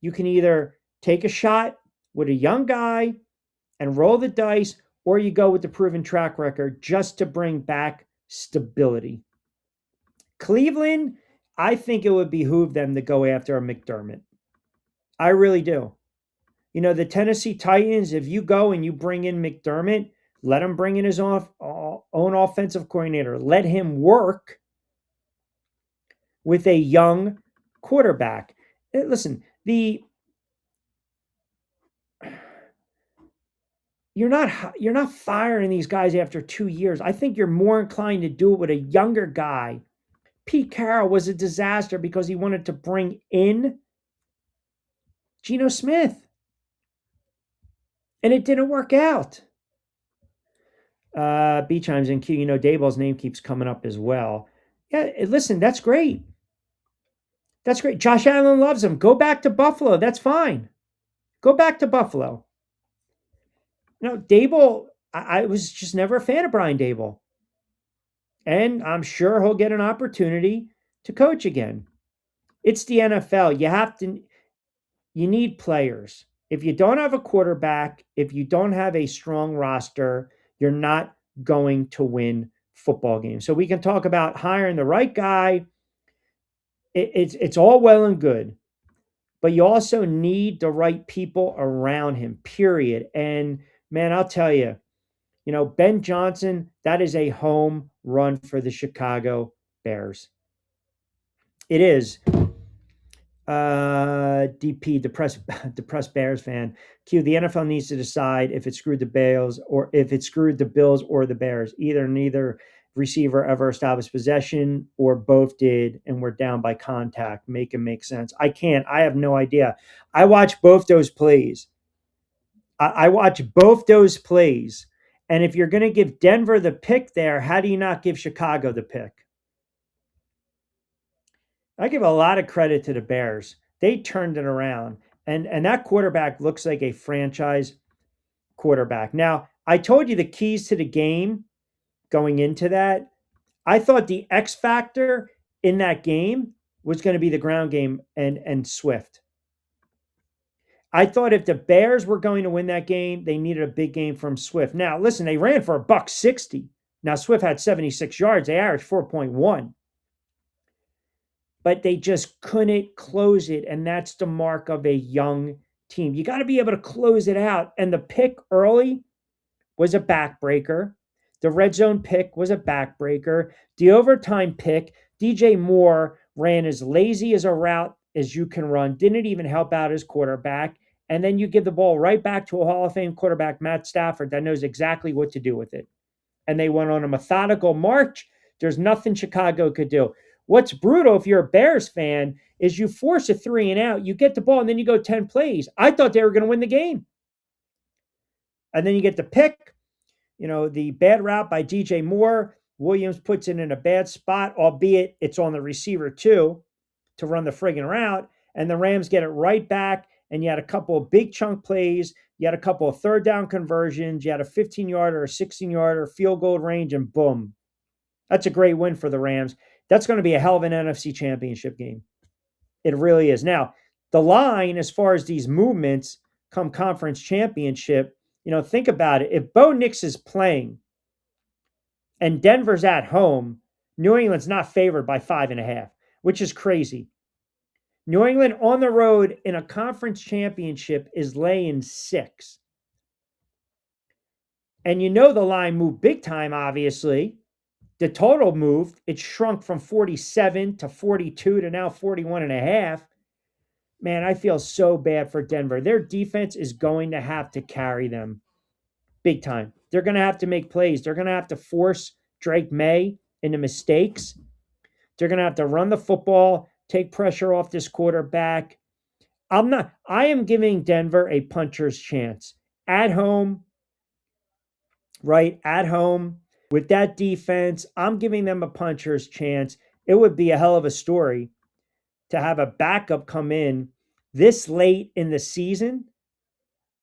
you can either take a shot with a young guy and roll the dice, or you go with the proven track record just to bring back stability. Cleveland, I think it would behoove them to go after a McDermott. I really do. The Tennessee Titans, if you go and you bring in McDermott, let him bring in his own offensive coordinator. Let him work with a young quarterback. Listen, you're not firing these guys after 2 years. I think you're more inclined to do it with a younger guy. Pete Carroll was a disaster because he wanted to bring in Geno Smith. And it didn't work out. B chimes in Q. Daboll's name keeps coming up as well. Yeah, listen, that's great. That's great. Josh Allen loves him. Go back to Buffalo. That's fine. Go back to Buffalo. Daboll, I was just never a fan of Brian Daboll. And I'm sure he'll get an opportunity to coach again. It's the NFL. You need players. If you don't have a quarterback, if you don't have a strong roster, you're not going to win football games. So we can talk about hiring the right guy. It's all well and good, but you also need the right people around him, period. And man, I'll tell you, Ben Johnson, that is a home run for the Chicago Bears. It is. DP, depressed Bears fan. Q, the NFL needs to decide if it screwed the Bills or if it screwed the Bills or the Bears. Neither receiver ever established possession or both did and were down by contact. Make it make sense. I have no idea. I watch both those plays. I watch both those plays. And if you're going to give Denver the pick there, how do you not give Chicago the pick? I give a lot of credit to the Bears. They turned it around. And that quarterback looks like a franchise quarterback. Now, I told you the keys to the game going into that. I thought the X factor in that game was going to be the ground game and Swift. I thought if the Bears were going to win that game, they needed a big game from Swift. Now, listen, they ran for $160. Now, Swift had 76 yards. They averaged 4.1. But they just couldn't close it. And that's the mark of a young team. You got to be able to close it out. And the pick early was a backbreaker. The red zone pick was a backbreaker. The overtime pick, DJ Moore ran as lazy as a route as you can run. Didn't even help out his quarterback. And then you give the ball right back to a Hall of Fame quarterback, Matt Stafford, that knows exactly what to do with it. And they went on a methodical march. There's nothing Chicago could do. What's brutal, if you're a Bears fan, is you force a 3 and out, you get the ball, and then you go 10 plays. I thought they were going to win the game. And then you get the pick, the bad route by DJ Moore. Williams puts it in a bad spot, albeit it's on the receiver too, to run the friggin' route. And the Rams get it right back. And you had a couple of big chunk plays. You had a couple of third down conversions. You had a 15-yarder, a 16-yarder, field goal range, and boom. That's a great win for the Rams. That's going to be a hell of an NFC championship game. It really is. Now, the line, as far as these movements come conference championship, think about it. If Bo Nix is playing and Denver's at home, New England's not favored by 5.5, which is crazy. New England on the road in a conference championship is laying 6. And the line moved big time, obviously. The total moved. It shrunk from 47 to 42 to now 41.5. Man, I feel so bad for Denver. Their defense is going to have to carry them big time. They're going to have to make plays. They're going to have to force Drake May into mistakes. They're going to have to run the football, take pressure off this quarterback. I am giving Denver a puncher's chance at home, right? At home with that defense. I'm giving them a puncher's chance. It would be a hell of a story to have a backup come in this late in the season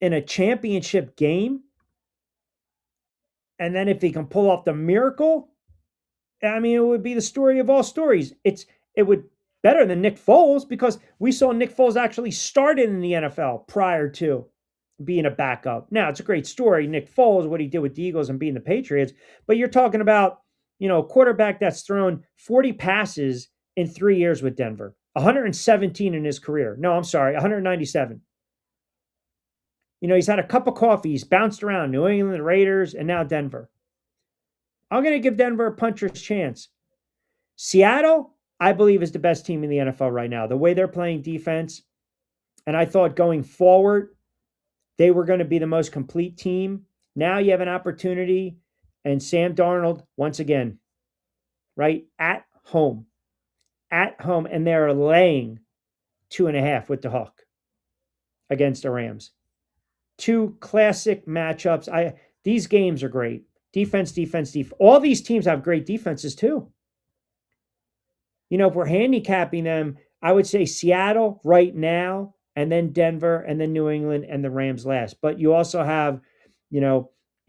in a championship game. And then if he can pull off the miracle, it would be the story of all stories. It would better than Nick Foles, because we saw Nick Foles actually started in the NFL prior to being a backup. Now, it's a great story, Nick Foles, what he did with the Eagles and beating the Patriots. But you're talking about, a quarterback that's thrown 40 passes in 3 years with Denver, 117 in his career. No, I'm sorry, 197. He's had a cup of coffee. He's bounced around New England, Raiders, and now Denver. I'm going to give Denver a puncher's chance. Seattle, I believe, is the best team in the NFL right now. The way they're playing defense, and I thought going forward, they were going to be the most complete team. Now you have an opportunity, and Sam Darnold, once again, right, at home, and they're laying 2.5 with the Hawk against the Rams. 2 classic matchups. These games are great. Defense. All these teams have great defenses too. If we're handicapping them, I would say Seattle right now, and then Denver, and then New England, and the Rams last. But you also have,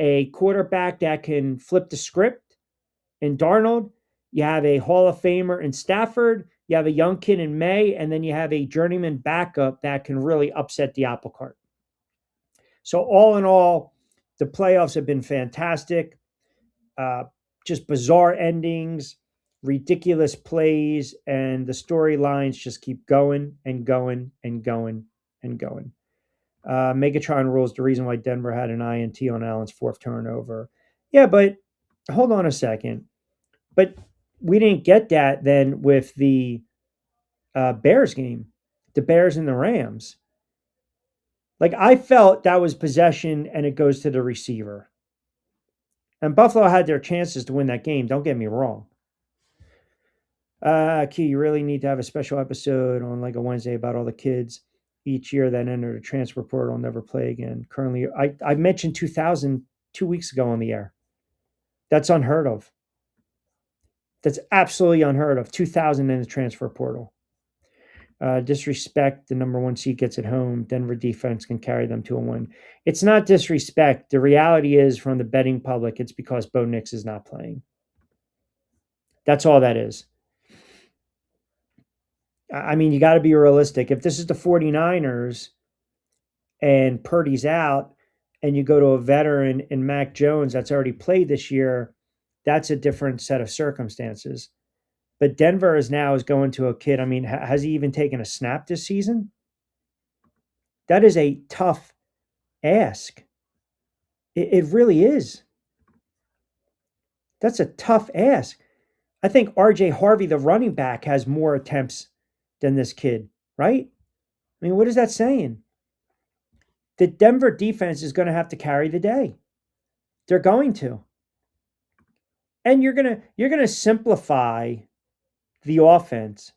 a quarterback that can flip the script in Darnold. You have a Hall of Famer in Stafford. You have a young kid in May, and then you have a journeyman backup that can really upset the apple cart. So all in all, the playoffs have been fantastic. Just bizarre endings, ridiculous plays, and the storylines just keep going and going and going and going. Megatron rules the reason why Denver had an INT on Allen's 4th turnover. Yeah, but hold on a second. But we didn't get that then with the Bears game, the Bears and the Rams. I felt that was possession and it goes to the receiver. And Buffalo had their chances to win that game. Don't get me wrong. Q, you really need to have a special episode on a Wednesday about all the kids each year that enter the transfer portal and never play again. Currently, I mentioned 2,000 2 weeks ago on the air. That's unheard of. That's absolutely unheard of. 2,000 in the transfer portal. Disrespect, the number 1 seed gets it home. Denver defense can carry them to a win. It's not disrespect. The reality is, from the betting public, it's because Bo Nix is not playing. That's all that is. You got to be realistic. If this is the 49ers and Purdy's out and you go to a veteran in Mac Jones that's already played this year, that's a different set of circumstances. But Denver is going to a kid. Has he even taken a snap this season? That is a tough ask. It really is. That's a tough ask. I think RJ Harvey, the running back, has more attempts than this kid, right? What is that saying? The Denver defense is going to have to carry the day. They're going to. And you're going to simplify the offense.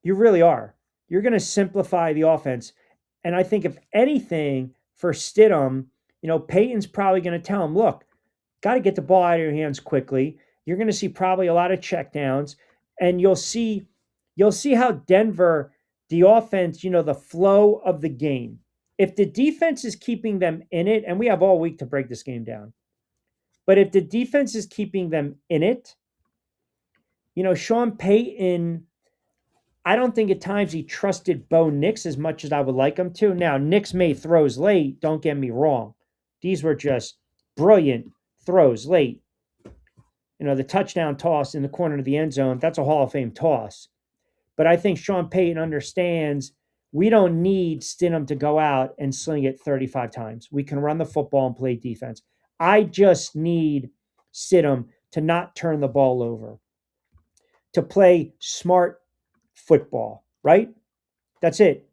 You really are. You're going to simplify the offense. And I think if anything for Stidham, Peyton's probably going to tell him, look, got to get the ball out of your hands quickly. You're going to see probably a lot of checkdowns, and you'll see how Denver, the offense, the flow of the game. If the defense is keeping them in it, and we have all week to break this game down, but if the defense is keeping them in it, Sean Payton, I don't think at times he trusted Bo Nix as much as I would like him to. Now, Nix made throws late, don't get me wrong. These were just brilliant throws late. The touchdown toss in the corner of the end zone, that's a Hall of Fame toss. But I think Sean Payton understands we don't need Stidham to go out and sling it 35 times. We can run the football and play defense. I just need Stidham to not turn the ball over, to play smart football, right? That's it.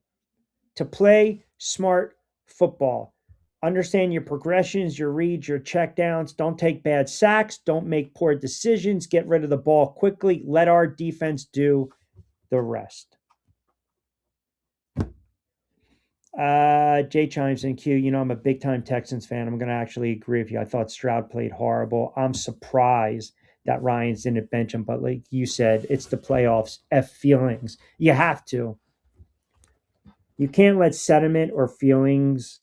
To play smart football. Understand your progressions, your reads, your checkdowns. Don't take bad sacks. Don't make poor decisions. Get rid of the ball quickly. Let our defense do the rest. Jay chimes in, Q. I'm a big-time Texans fan. I'm going to actually agree with you. I thought Stroud played horrible. I'm surprised that Ryans didn't bench him. But like you said, it's the playoffs. F feelings. You have to. You can't let sentiment or feelings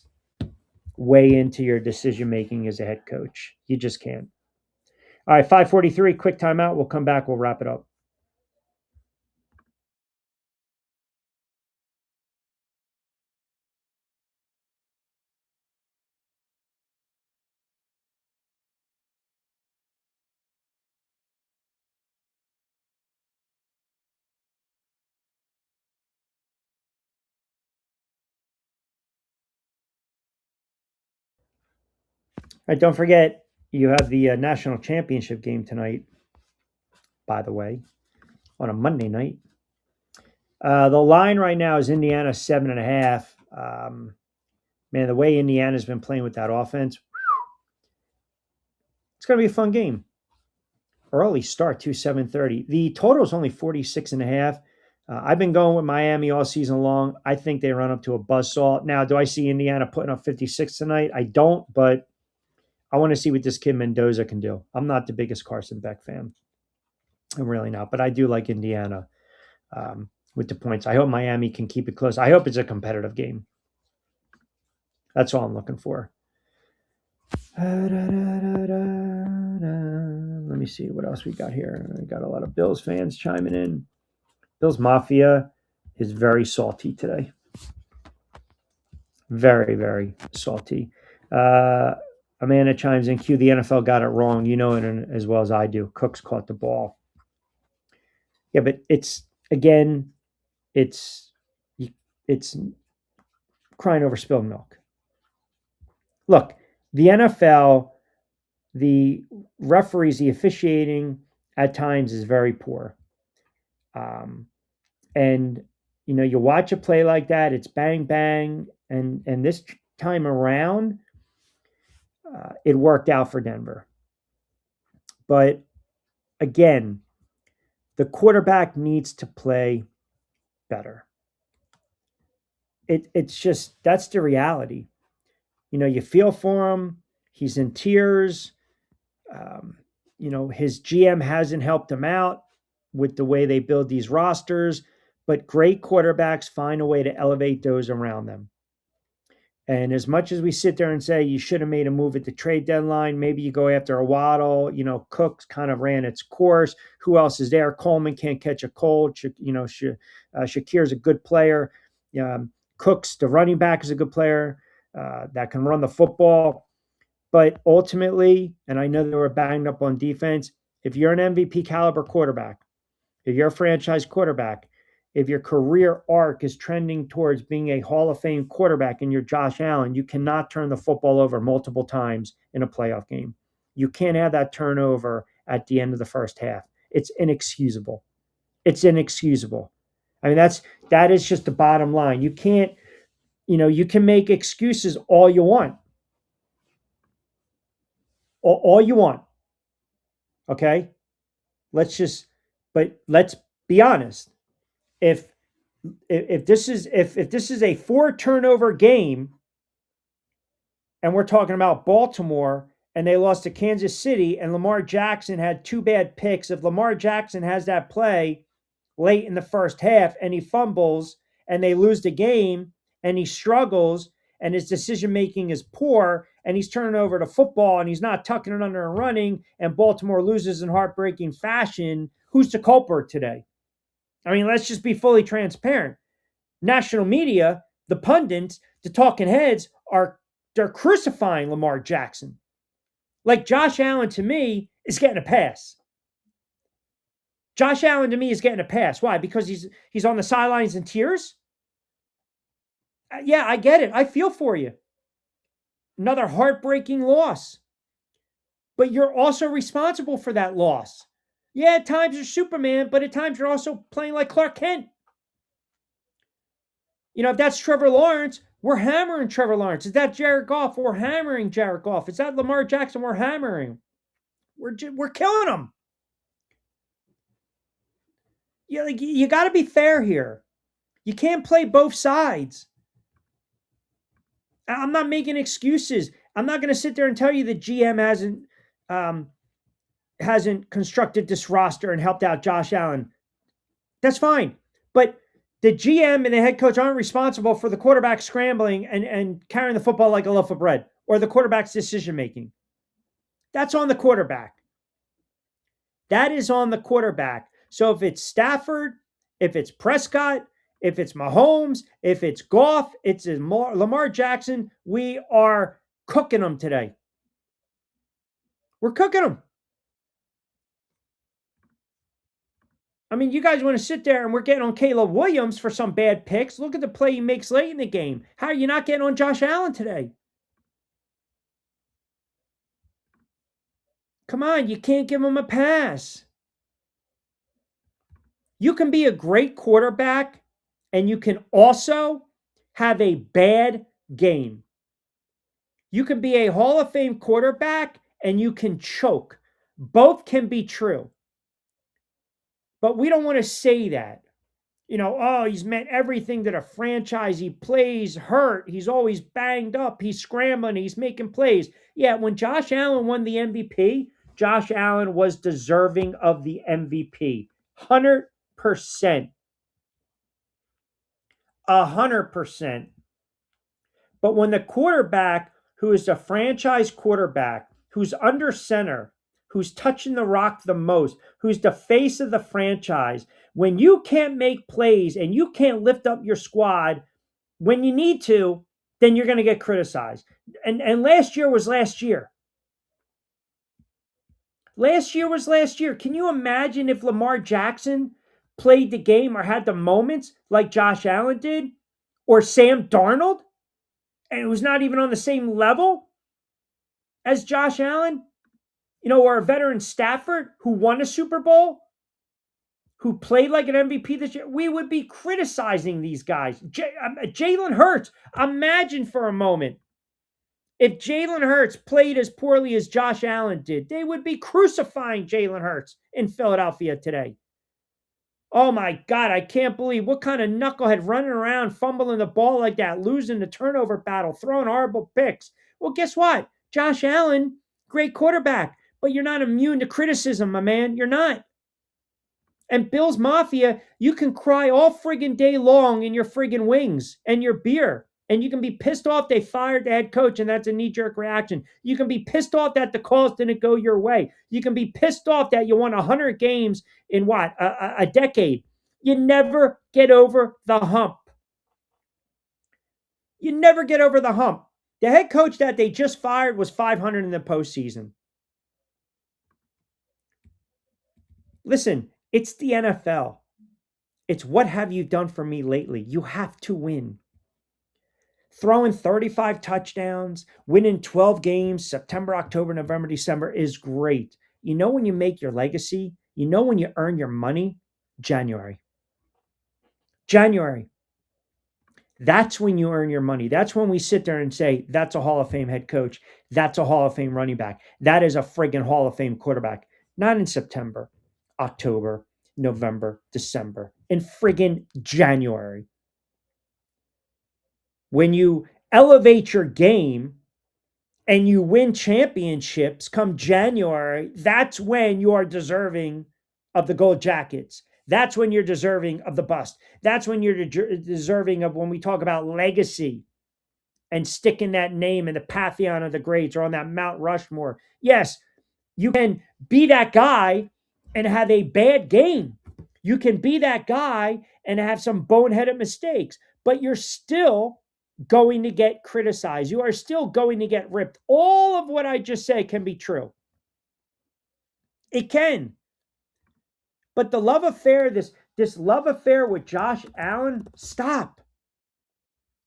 weigh into your decision-making as a head coach. You just can't. All right, 5:43, quick timeout. We'll come back. We'll wrap it up. All right, don't forget, you have the national championship game tonight, by the way, on a Monday night. The line right now is Indiana 7.5. Man, the way Indiana's been playing with that offense, it's going to be a fun game. Early start to 7:30. The total is only 46.5. I've been going with Miami all season long. I think they run up to a buzzsaw. Now, do I see Indiana putting up 56 tonight? I don't, but I want to see what this kid Mendoza can do. I'm not the biggest Carson Beck fan. I'm really not, but I do like Indiana with the points. I hope Miami can keep it close. I hope it's a competitive game. That's all I'm looking for. Let me see what else we got here. I got a lot of Bills fans chiming in. Bills Mafia is very salty today. Very, very salty. Amanda chimes in, Q, the NFL got it wrong. You know it as well as I do. Cooks caught the ball. Yeah, but it's crying over spilled milk. Look, the NFL, the referees, the officiating at times is very poor. And you watch a play like that, it's bang, bang. And this time around, it worked out for Denver. But again, the quarterback needs to play better. It's just, that's the reality. You feel for him. He's in tears. His GM hasn't helped him out with the way they build these rosters, but great quarterbacks find a way to elevate those around them. And as much as we sit there and say you should have made a move at the trade deadline, maybe you go after a Waddle. Cooks kind of ran its course. Who else is there? Coleman can't catch a cold. Shakir's a good player. Cooks, the running back, is a good player that can run the football. But ultimately, and I know they were banged up on defense, if you're an MVP caliber quarterback, if you're a franchise quarterback, if your career arc is trending towards being a Hall of Fame quarterback and you're Josh Allen, you cannot turn the football over multiple times in a playoff game. You can't have that turnover at the end of the first half. It's inexcusable. It's inexcusable. I mean, that is just the bottom line. You can't, you can make excuses all you want. All you want. Okay? Let's be honest. If if this is a 4-turnover game, and we're talking about Baltimore, and they lost to Kansas City, and Lamar Jackson had 2 bad picks. If Lamar Jackson has that play late in the first half and he fumbles and they lose the game and he struggles and his decision making is poor and he's turning over the football and he's not tucking it under and running and Baltimore loses in heartbreaking fashion, who's the culprit today? I mean, let's just be fully transparent. National media, the pundits, the talking heads they're crucifying Lamar Jackson. Like Josh Allen to me is getting a pass. Josh Allen to me is getting a pass. Why? Because he's on the sidelines in tears? Yeah, I get it. I feel for you. Another heartbreaking loss. But you're also responsible for that loss. Yeah, at times you're Superman, but at times you're also playing like Clark Kent. You know, if that's Trevor Lawrence, we're hammering Trevor Lawrence. Is that Jared Goff? We're hammering Jared Goff. Is that Lamar Jackson? We're hammering. We're killing them. You got to be fair here. You can't play both sides. I'm not making excuses. I'm not going to sit there and tell you the GM hasn't constructed this roster and helped out Josh Allen. That's fine. But the GM and the head coach aren't responsible for the quarterback scrambling and carrying the football like a loaf of bread or the quarterback's decision making. That's on the quarterback. That is on the quarterback. So if it's Stafford, if it's Prescott, if it's Mahomes, if it's Goff, it's Lamar Jackson, we are cooking them today. We're cooking them. I mean, you guys want to sit there and we're getting on Caleb Williams for some bad picks. Look at the play he makes late in the game. How are you not getting on Josh Allen today? Come on, you can't give him a pass. You can be a great quarterback and you can also have a bad game. You can be a Hall of Fame quarterback and you can choke. Both can be true. But we don't want to say that. You know, oh, he's meant everything that a franchise. He plays hurt. He's always banged up. He's scrambling. He's making plays. Yeah, when Josh Allen won the MVP, Josh Allen was deserving of the MVP. 100%. 100%. But when the quarterback, who is a franchise quarterback, who's under center, who's touching the rock the most, who's the face of the franchise, when you can't make plays and you can't lift up your squad when you need to, then you're going to get criticized. And last year was last year. Last year was last year. Can you imagine if Lamar Jackson played the game or had the moments like Josh Allen did or Sam Darnold and it was not even on the same level as Josh Allen? You know, or a veteran Stafford who won a Super Bowl, who played like an MVP this year, we would be criticizing these guys. Jalen Hurts, imagine for a moment if Jalen Hurts played as poorly as Josh Allen did, they would be crucifying Jalen Hurts in Philadelphia today. Oh my God, I can't believe what kind of knucklehead running around, fumbling the ball like that, losing the turnover battle, throwing horrible picks. Well, guess what? Josh Allen, great quarterback. But you're not immune to criticism, my man. You're not. And Bills Mafia, you can cry all friggin' day long in your friggin' wings and your beer. And you can be pissed off they fired the head coach and that's a knee-jerk reaction. You can be pissed off that the calls didn't go your way. You can be pissed off that you won 100 games in what? A decade. You never get over the hump. You never get over the hump. The head coach that they just fired was 500 in the postseason. Listen, it's the NFL. It's what have you done for me lately? You have to win. Throwing 35 touchdowns, winning 12 games, September, October, November, December is great. You know when you make your legacy? You know when you earn your money? January. January. That's when you earn your money. That's when we sit there and say, that's a Hall of Fame head coach. That's a Hall of Fame running back. That is a friggin' Hall of Fame quarterback. Not in September, October, November, December, in friggin' January. When you elevate your game and you win championships come January, that's when you are deserving of the gold jackets. That's when you're deserving of the bust. That's when you're deserving of when we talk about legacy and sticking that name in the pantheon of the greats or on that Mount Rushmore. Yes, you can be that guy and have a bad game. You can be that guy and have some boneheaded mistakes, but you're still going to get criticized. You are still going to get ripped. All of what I just said can be true. It can. But the love affair, this love affair with Josh Allen, stop.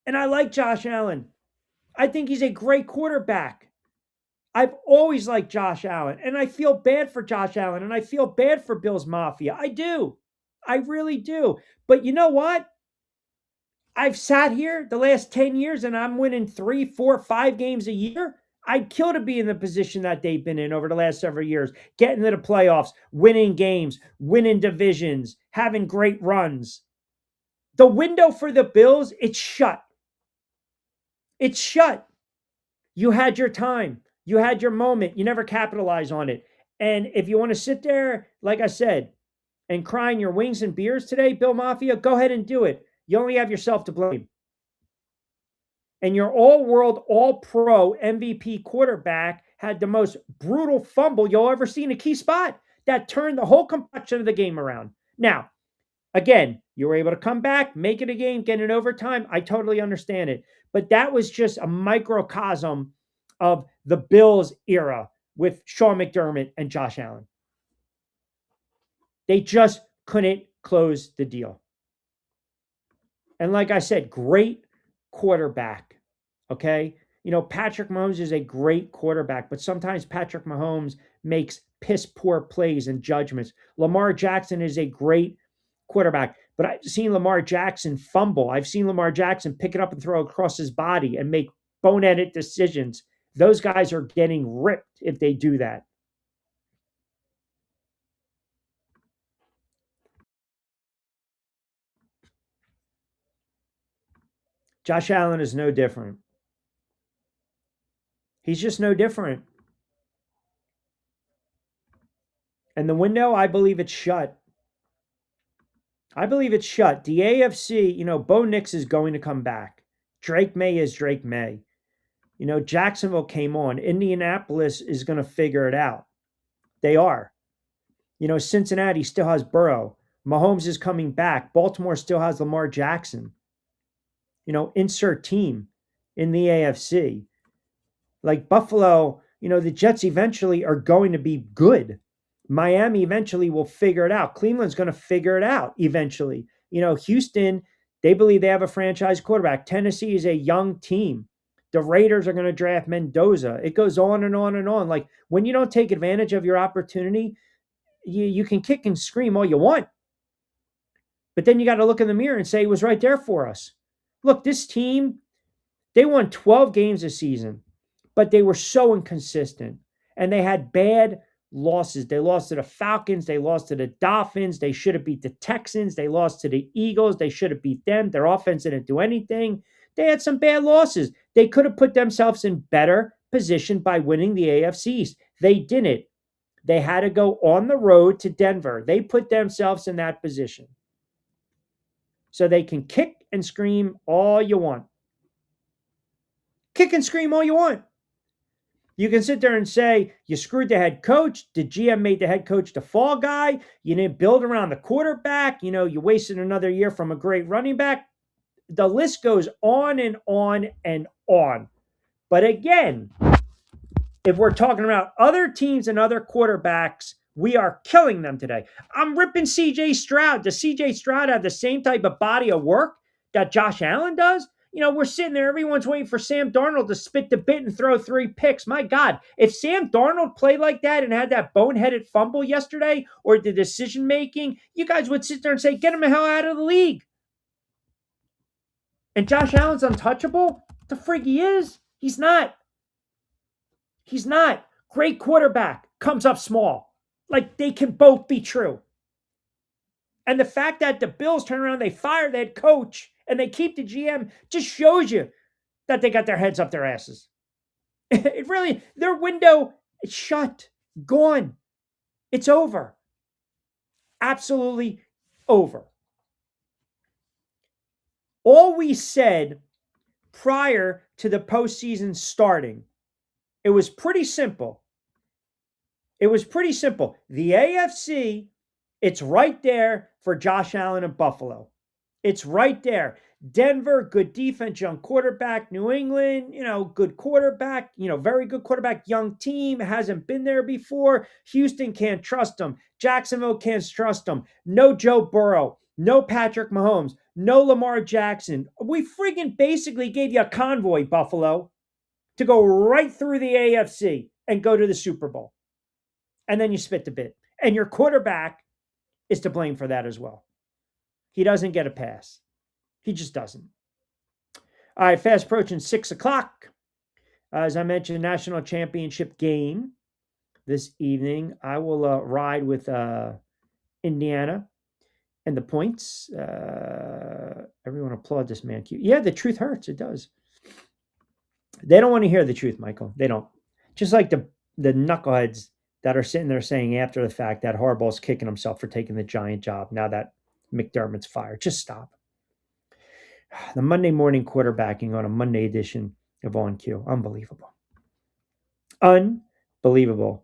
And I like Josh Allen. I think he's a great quarterback. I've always liked Josh Allen, and I feel bad for Josh Allen, and I feel bad for Bills Mafia. I do. I really do. But you know what? I've sat here the last 10 years and I'm winning 3, 4, 5 games a year. I'd kill to be in the position that they've been in over the last several years, getting to the playoffs, winning games, winning divisions, having great runs. The window for the Bills, it's shut. It's shut. You had your time. You had your moment. You never capitalized on it. And if you want to sit there, like I said, and cry in your wings and beers today, Bill Mafia, go ahead and do it. You only have yourself to blame. And your all-world, all-pro MVP quarterback had the most brutal fumble you'll ever see in a key spot that turned the whole complexion of the game around. Now, again, you were able to come back, make it a game, get it overtime. I totally understand it. But that was just a microcosm of the Bills era with Sean McDermott and Josh Allen. They just couldn't close the deal. And like I said, great quarterback, okay? You know, Patrick Mahomes is a great quarterback, but sometimes Patrick Mahomes makes piss poor plays and judgments. Lamar Jackson is a great quarterback, but I've seen Lamar Jackson fumble. I've seen Lamar Jackson pick it up and throw it across his body and make boneheaded decisions. Those guys are getting ripped if they do that. Josh Allen is no different. He's just no different. And the window, I believe it's shut. I believe it's shut. The AFC, you know, Bo Nix is going to come back. Drake May is Drake May. You know, Jacksonville came on. Indianapolis is going to figure it out. They are. You know, Cincinnati still has Burrow. Mahomes is coming back. Baltimore still has Lamar Jackson. You know, insert team in the AFC. Like Buffalo, you know, the Jets eventually are going to be good. Miami eventually will figure it out. Cleveland's going to figure it out eventually. You know, Houston, they believe they have a franchise quarterback. Tennessee is a young team. The Raiders are going to draft Mendoza. It goes on and on and on. Like when you don't take advantage of your opportunity, you can kick and scream all you want. But then you got to look in the mirror and say it was right there for us. Look, this team, they won 12 games this season, but they were so inconsistent and they had bad losses. They lost to the Falcons. They lost to the Dolphins. They should have beat the Texans. They lost to the Eagles. They should have beat them. Their offense didn't do anything. They had some bad losses. They could have put themselves in better position by winning the AFC East. They didn't. They had to go on the road to Denver. They put themselves in that position. So they can kick and scream all you want. Kick and scream all you want. You can sit there and say, you screwed the head coach. The GM made the head coach the fall guy. You didn't build around the quarterback. You know, you wasted another year from a great running back. The list goes on and on and on. But again, if we're talking about other teams and other quarterbacks, we are killing them today. I'm ripping CJ Stroud. Does CJ Stroud have the same type of body of work that Josh Allen does? You know, we're sitting there, everyone's waiting for Sam Darnold to spit the bit and throw 3 picks. My God, if Sam Darnold played like that and had that boneheaded fumble yesterday or the decision-making, you guys would sit there and say, get him the hell out of the league. And Josh Allen's untouchable? The frig he is? He's not. He's not. Great quarterback. Comes up small. Like, they can both be true. And the fact that the Bills turn around, they fire their coach, and they keep the GM just shows you that they got their heads up their asses. It really, their window is shut, gone. It's over. Absolutely over. All we said prior to the postseason starting, it was pretty simple. It was pretty simple. The AFC, it's right there for Josh Allen and Buffalo. It's right there. Denver, good defense, young quarterback. New England, good quarterback, very good quarterback, young team, hasn't been there before. Houston can't trust them. Jacksonville can't trust them. No Joe Burrow, no Patrick Mahomes, no Lamar Jackson. We friggin' basically gave you a convoy, Buffalo, to go right through the AFC and go to the Super Bowl. And then you spit the bit. And your quarterback is to blame for that as well. He doesn't get a pass. He just doesn't. All right, fast approaching 6 o'clock. As I mentioned, national championship game this evening. I will ride with Indiana and the points. Everyone applaud this man. Yeah, the truth hurts. It does. They don't want to hear the truth, Michael. They don't. Just like the knuckleheads that are sitting there saying after the fact that Harbaugh's kicking himself for taking the Giant job now that McDermott's fired. Just stop. The Monday morning quarterbacking on a Monday edition of On Cue. Unbelievable. Unbelievable.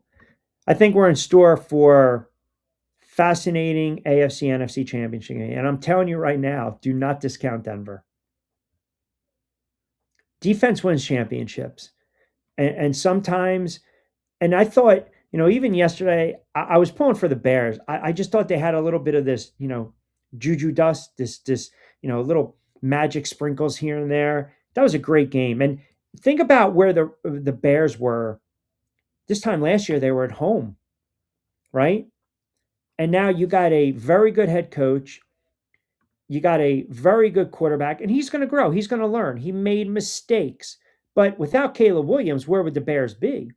I think we're in store for fascinating AFC, NFC championship game. And I'm telling you right now, do not discount Denver. Defense wins championships. And sometimes, and I thought, even yesterday, I was pulling for the Bears. I just thought they had a little bit of this, juju dust, this little magic sprinkles here and there. That was a great game. And think about where the Bears were this time last year. They were at home, right? And now you got a very good head coach. You got a very good quarterback, and he's going to grow. He's going to learn. He made mistakes. But without Caleb Williams, where would the Bears be?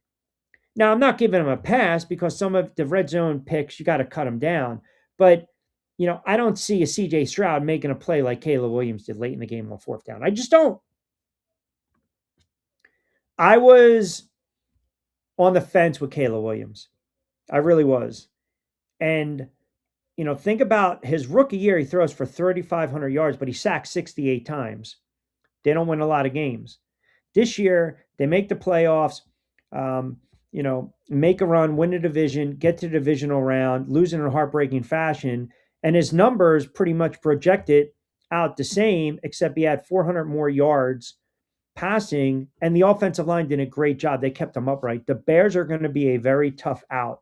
Now, I'm not giving him a pass because some of the red zone picks, you got to cut him down. But I don't see a CJ Stroud making a play like Caleb Williams did late in the game on fourth down. I just don't. I was on the fence with Caleb Williams. I really was. And, think about his rookie year. He throws for 3,500 yards, but he sacks 68 times. They don't win a lot of games. This year, they make the playoffs, make a run, win the division, get to the divisional round, lose in a heartbreaking fashion. And his numbers pretty much projected out the same, except he had 400 more yards passing, and the offensive line did a great job. They kept him upright. The Bears are going to be a very tough out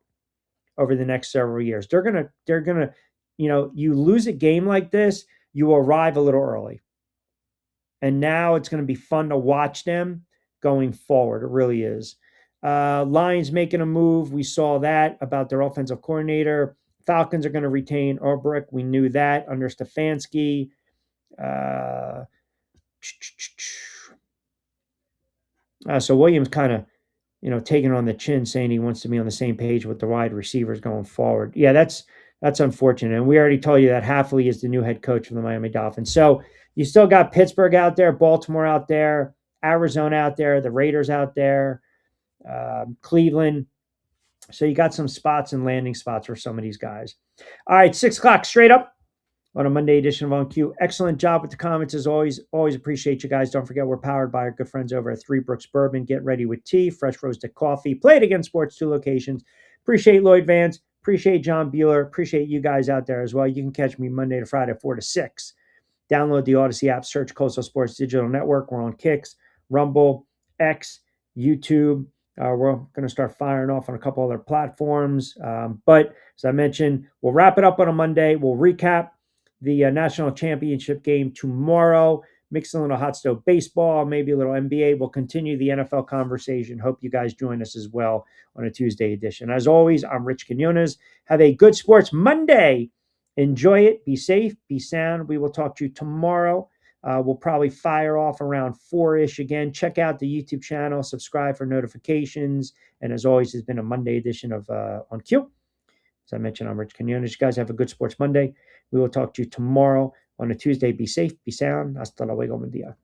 over the next several years. They're going to, you lose a game like this, you arrive a little early. And now it's going to be fun to watch them going forward. It really is. Lions making a move. We saw that about their offensive coordinator. Falcons are going to retain Ulbrich. We knew that under Stefanski. So Williams kind of, taking on the chin, saying he wants to be on the same page with the wide receivers going forward. Yeah, that's unfortunate. And we already told you that Hafley is the new head coach of the Miami Dolphins. So you still got Pittsburgh out there, Baltimore out there, Arizona out there, the Raiders out there, Cleveland. So you got some spots and landing spots for some of these guys. All right, 6 o'clock straight up on a Monday edition of On Cue. Excellent job with the comments as always. Always appreciate you guys. Don't forget we're powered by our good friends over at Three Brooks Bourbon. Get ready with tea, fresh roasted coffee. Play it against sports, 2 locations. Appreciate Lloyd Vance. Appreciate John Bueller. Appreciate you guys out there as well. You can catch me Monday to Friday, 4 to 6. Download the AUDACY app. Search Coastal Sports Digital Network. We're on Kicks, Rumble, X, YouTube. We're going to start firing off on a couple other platforms. But as I mentioned, we'll wrap it up on a Monday. We'll recap the national championship game tomorrow. Mix a little hot stove baseball, maybe a little NBA. We'll continue the NFL conversation. Hope you guys join us as well on a Tuesday edition. As always, I'm Rich Quinones. Have a good Sports Monday. Enjoy it. Be safe. Be sound. We will talk to you tomorrow. We'll probably fire off around 4-ish again. Check out the YouTube channel. Subscribe for notifications. And as always, it's been a Monday edition of On Cue. As I mentioned, I'm Rich Quinones. You guys have a good Sports Monday. We will talk to you tomorrow on a Tuesday. Be safe, be sound. Hasta luego, buen día.